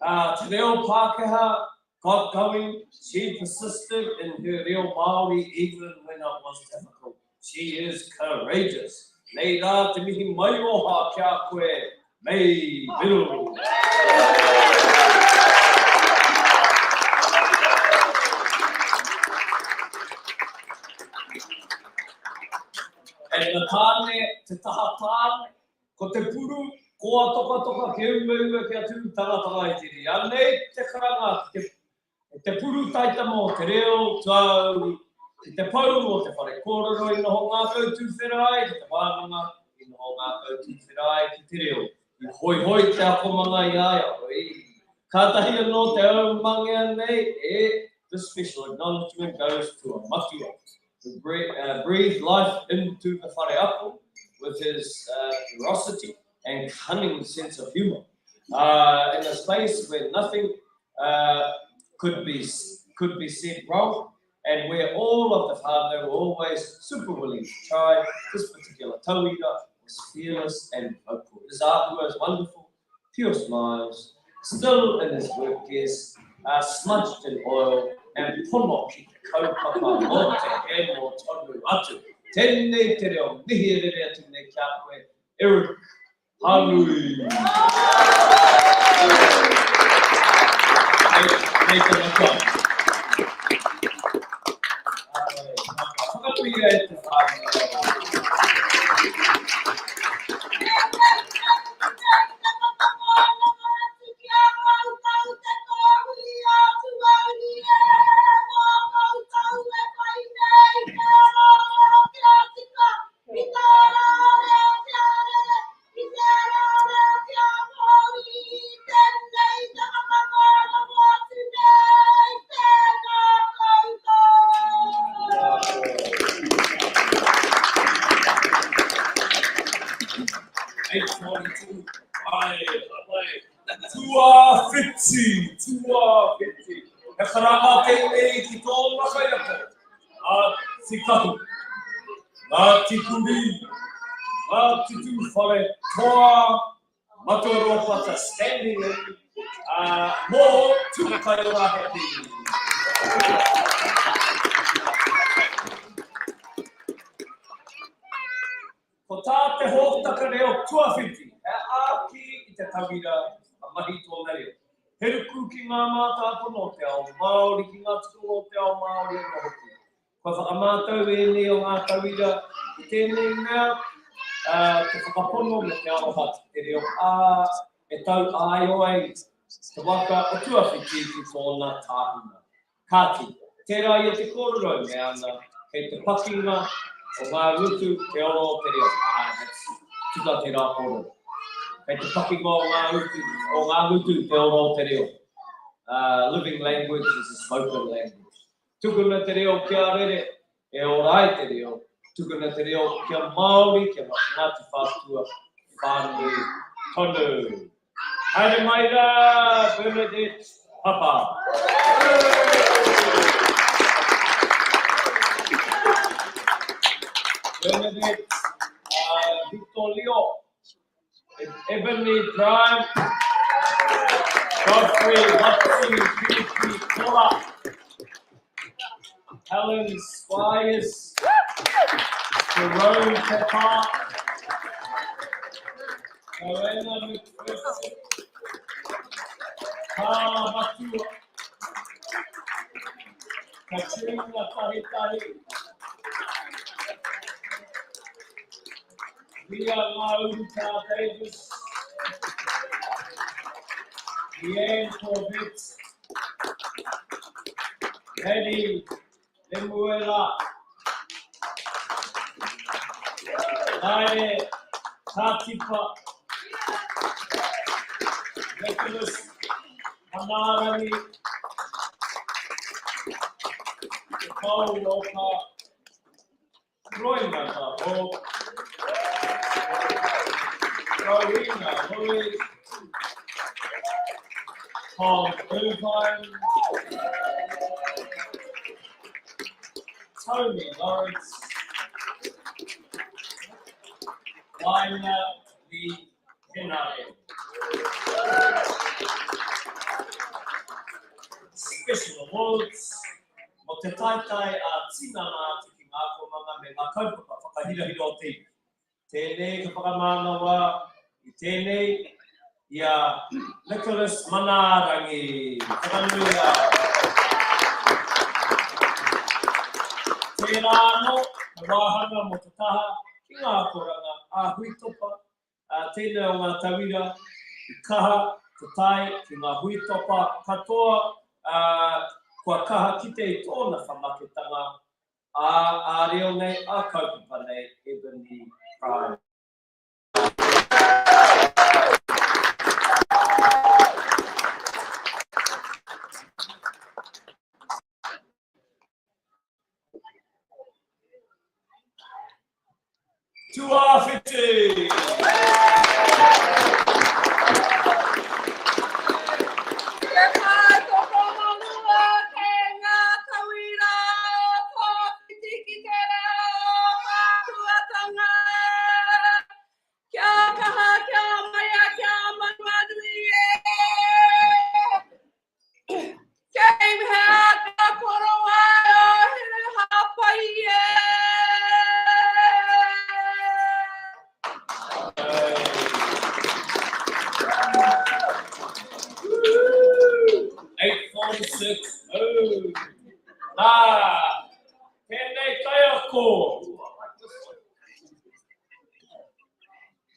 Te Reo Pākehā got going. She persisted in her Reo Māori even when it was difficult. She is courageous. Nei rā te mihi mai oha kia koe mei miru. E na tāne, te taha tāne, ko te puru, ko a toka ke umeua kia tū tangata i te ri. Anei te karanga, te puru taita mō te reo, tau, te pau o te whare kōrero i noho ngā koutu wherai, te wānanga i noho ngā koutu wherai ki te reo. I hoi te akomanga i aia, hoi. Kātahi anō te au mangia nei, the special acknowledgement goes to a matua, who breathed life into the whare ako with his ferocity and cunning sense of humour. In a space where nothing could be said wrong, and where all of the whānau were always super willing to try, this particular tauira was fearless and hopeful. His āhua is wonderful, pure smiles, still in his work gears, smudged in oil, and pono ki te kaupapa o te e mō tonu atu. Tēnei te reo, mihi e rere atu nei kia koe, Eric Hanui. Nei te mata. Whakapuia e te whānau. Tua whiti. E karanga tēnei ki tō makaiako. Si kahu. Ngā tikuri. Ngā titu whare toa. Matoro pata standing in. Mō Tuku Taonga he. Ko tā te Hōtaka reo tua whiti. E āki i te tawira a mahi tōna reo. Heruku ki ngā mātāpo no te ao Māori ki ngā tuku o te ao Māori e rohoki. Ko whakamātau e nei o ngā tauira i tēnei mea, te whakapono me te arohati te reo e tau ai oai te waka o tuawhiti ki tōna tāhuna. Kāti, tērā i te kōrero me ana kei te pakinga o ngā rutu te oro te reo. Tuka te rā kōrero. Kei te pakinga o ngā rutu te oro te reo. Living language is a spoken language. Tukuna te reo kia rere, e orai te reo. Tukuna te reo kia Māori, kia Ngāti Whātua, whānui, Hono. Haere mai rā, Bernadette, Papa. Bernadette, Victor Leo. Ebony Prime, Godfrey, Watson, Philippi, Tola, Helen Squires, Jerome Pepper, Joanna McPherson, Carla Matua, Katrina Tahitari, Ria Lauta Davis, Leanne Corbett, Eddie Lemuela, Laine Tatipa, Nicholas Hamarani, Paul Loka, Roy Nata, Karina, Louis, Tom Irvine, Tony Lawrence, Lina Lee Henare. Special awards, mo te taitai a tinana te ki ngā komanga me ngā kaupapa whakahirahira o te. Tēnei ka whakamānawa i tēnei ia Nicholas Manarangi. Whakanuia. Tēnā anō, me wāhanga mo te taha ki ngā koranga a huitopa. Tēnei o ngā tawira i kaha te tai ki ngā huitopa katoa. Kua kaha ki te i tōna whamaketanga a reo nei, a kaupapa nei, Ebony Prime. Tuawhiti!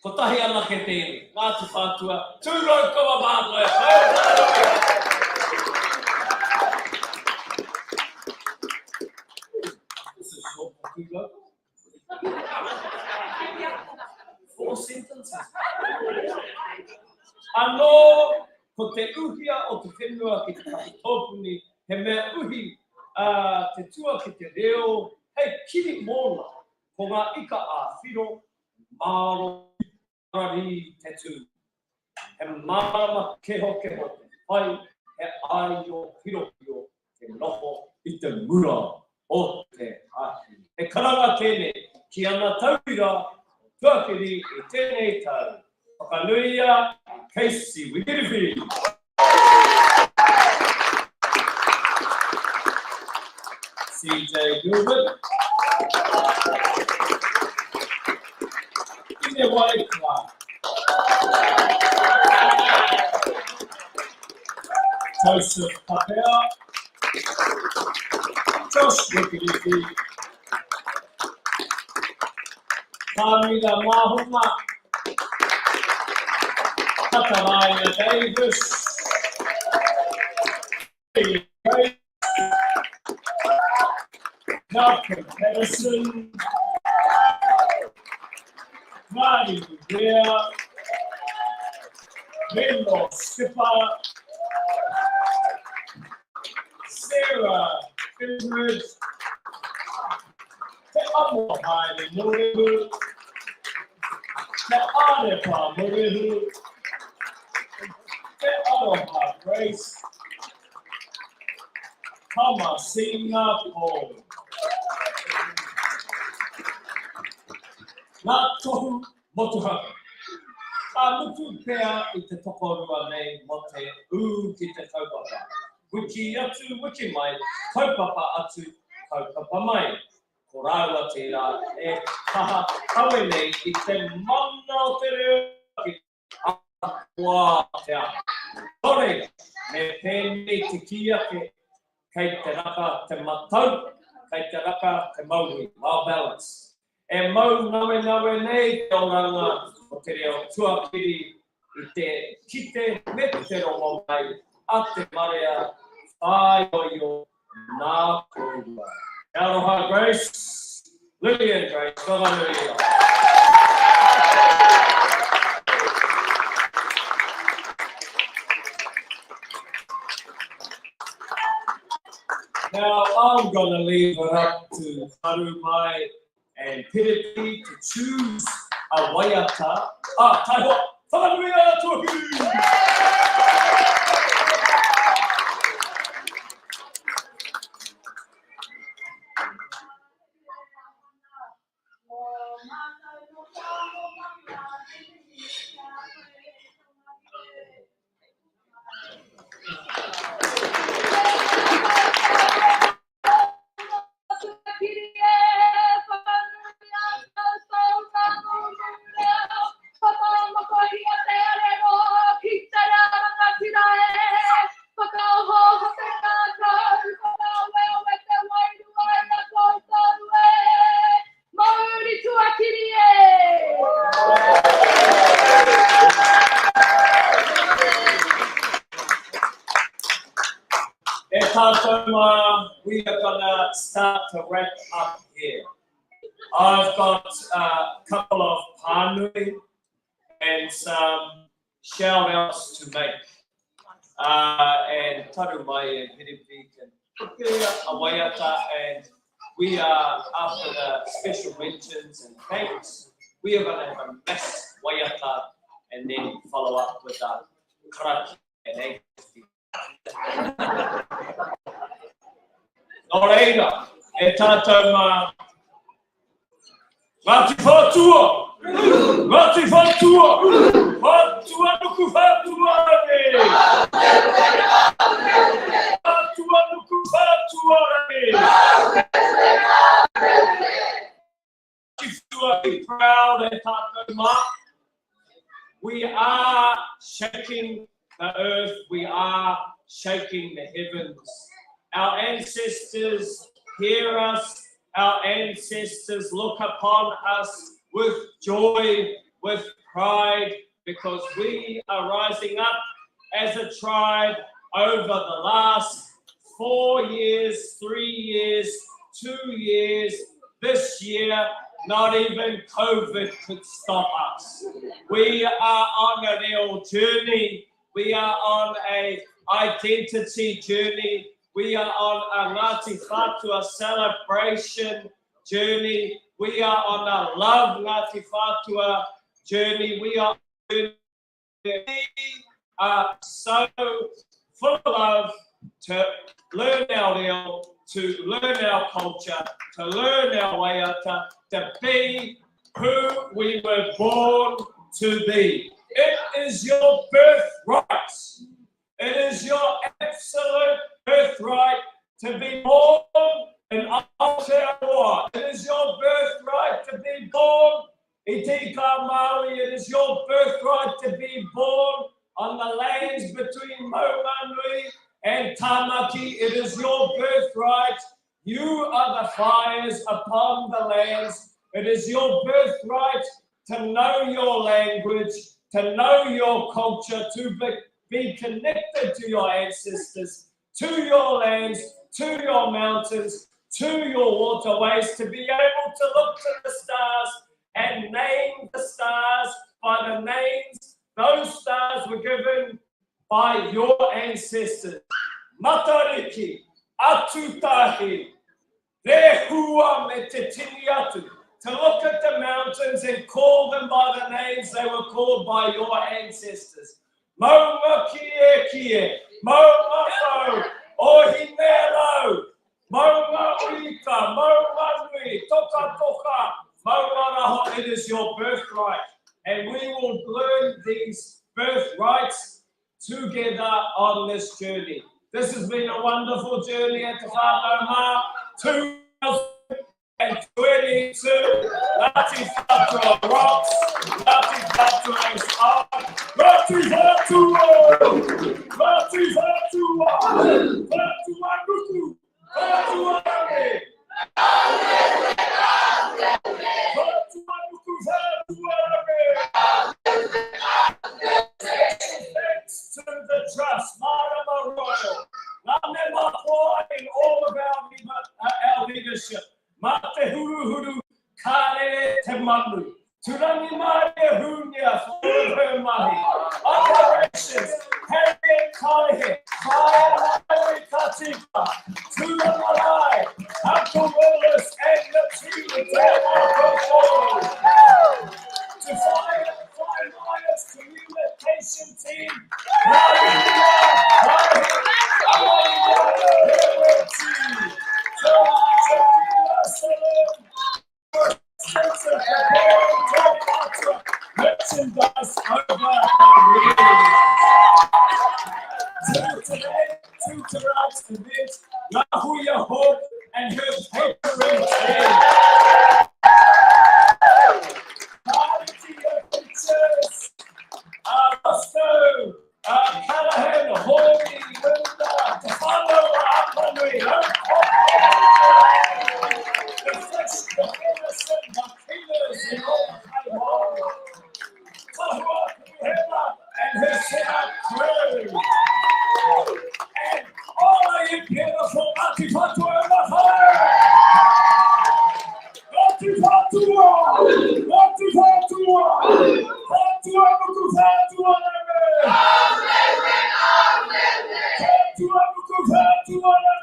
Ko tahi ana ke tēne, Ngāti Whātua, tūrau kawa mātua. This is short for tūrau. 4 sentences. Anō, ko te uhia o te whenua ki te tōpuni, he mea uhi te tua ki te reo, hei kiri mōna, ko ngā ika a whiro, māro, Rari te tū. He marama keho keho te whai, he aio hiro te noho i te mura o te hahi. He karanga tēne ki ana tauira tuakiri i tēnei tau. Whakanuia Casey Wigirifi. CJ Gilbert. Ine Waikwa. Joseph Hakihea. Josh Wigirifi. Kamila Mahuma. Katarina Davis. Malcolm Patterson. Marty Gugea. Milo Skipper. Sarah Finbridge. Te amo haere morehu. Te arepa morehu. Te aroha Grace. Thomasina Paul. Nā tohu motuhaka. Ka mutu pēr I te tokorua nei mo te ki te kaupapa. Wiki atu, wiki mai, kaupapa atu, kaupapa mai. Ko rāua tērā e kaha kawe nei I te mana o te reo ki a kua te a. Kore, me pēnei te kiake kei te raka te matau, kei te raka te mauri, well balance. E mau nawe nei te oranga o te reo tuakiri I te kite me te rongo mai a te marea whai oio nā kōrua. Aroha Grace, Lillian Grace, whakanuia. Now I'm going to leave it up to Taru Mai and Piriti to choose a waiata. Taiho, whakanuia tuaki! we are gonna start to wrap up here. I've got a couple of pānui and some shout outs to make. And taru mai and Hiripi and Hakihea, Awaiata, and we are, after the special mentions and thanks, we are going to have a mass waiata and then follow up with our karaki and agency. Nō reira, e tātou Ngāti Whātua! Ngāti Whātua! Whātua nuku Whātua rane! Whātua nuku Whātua rane! Be proud and tātou mā. We are shaking the earth, we are shaking the heavens. Our ancestors hear us. Our ancestors look upon us with joy, with pride, because we are rising up as a tribe over the last 4 years, 3 years, 2 years, this year. Not even COVID could stop us. We are on a real journey. We are on an identity journey. We are on a Ngāti Whātua celebration journey. We are on a love Ngāti Whātua journey. We are so full of love to learn our reo, to learn our culture, to learn our waiata, to be who we were born to be. It is your birthright. It is your absolute birthright to be born in Aotearoa. It is your birthright to be born in Tika Maui. It is your birthright to be born on the lands between Maumanui and Tamaki. It is your birthright. You are the fires upon the lands. It is your birthright to know your language, to know your culture, to be connected to your ancestors, to your lands, to your mountains, to your waterways, to be able to look to the stars and name the stars by the names those stars were given by your ancestors. Matariki, Atutahi, Rehua me te tini atu. To look at the mountains and call them by the names they were called by your ancestors. Maunga kie kie, maunga Ohinero, Maunga Uika, Maunga Nui, Toka Toka, Maunga Raho. It is your birthright. And we will learn these birthrights together on this journey. This has been a wonderful journey at Te Whānau 2022. Ngāti Whātua rocks, Ngāti Whātua is on. Ngāti Whātua! Ngāti Whātua! Whātua nuku! Whātua rane! Whātua nuku Whātua rane! Thanks to the trust, Marama Royal, Nāmema Hoa in all of our leadership. Mate huru huru, kāre te manu. Turangi mai hunia for her mahi. Operations, Harriet Kaihe, Kaya Mai Katika, Turangalai, Uncle Willis, and the team at to find Myers communication team. Merchandise over today, to tonight's event, Lahuya Hope and her papering team. Pictures, Roscoe, Callahan, Horny, Linda, Hono, Apanui, the fresh, the innocent, the killers in all Taiwan. Tahua Hakihea and her Senate crew. And all of you beautiful Ngāti Whātua e Mawhare! Ngāti Whātua! Ngāti Whātua! Whātua muku Whātua name! Whātua muku Whātua name!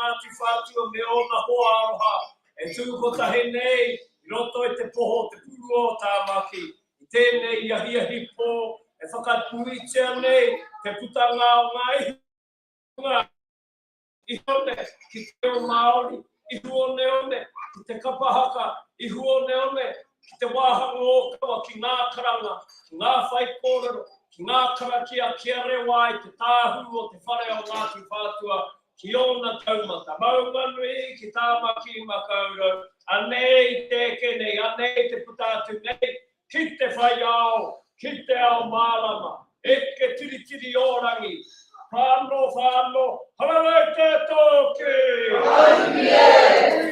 Ngāti Whātua me ona hoa aroha. E tūko tahe nei, I roto I te poho, te puru o tāmaki. I tēnei iahiahi pō, e whakapuitia nei, te putanga o ngā ihunga. I hone, ki te o Māori, I huone one, ki te kapahaka, I huone one, ki te wāhanga o kawa, ki ngā karanga, ki ngā whai kōrero, ki ngā karakia, ki a rewa I te tāhu o te whare o Ngāti Whātua. Ki ona taumata, maunganui ki tāmaki makaurau, anei tēke nei, anei te putatu nei, ki te whai ao, ki te ao mālama, eke tiri tiri orangi, whāno, harawai te tōki! Hakihea!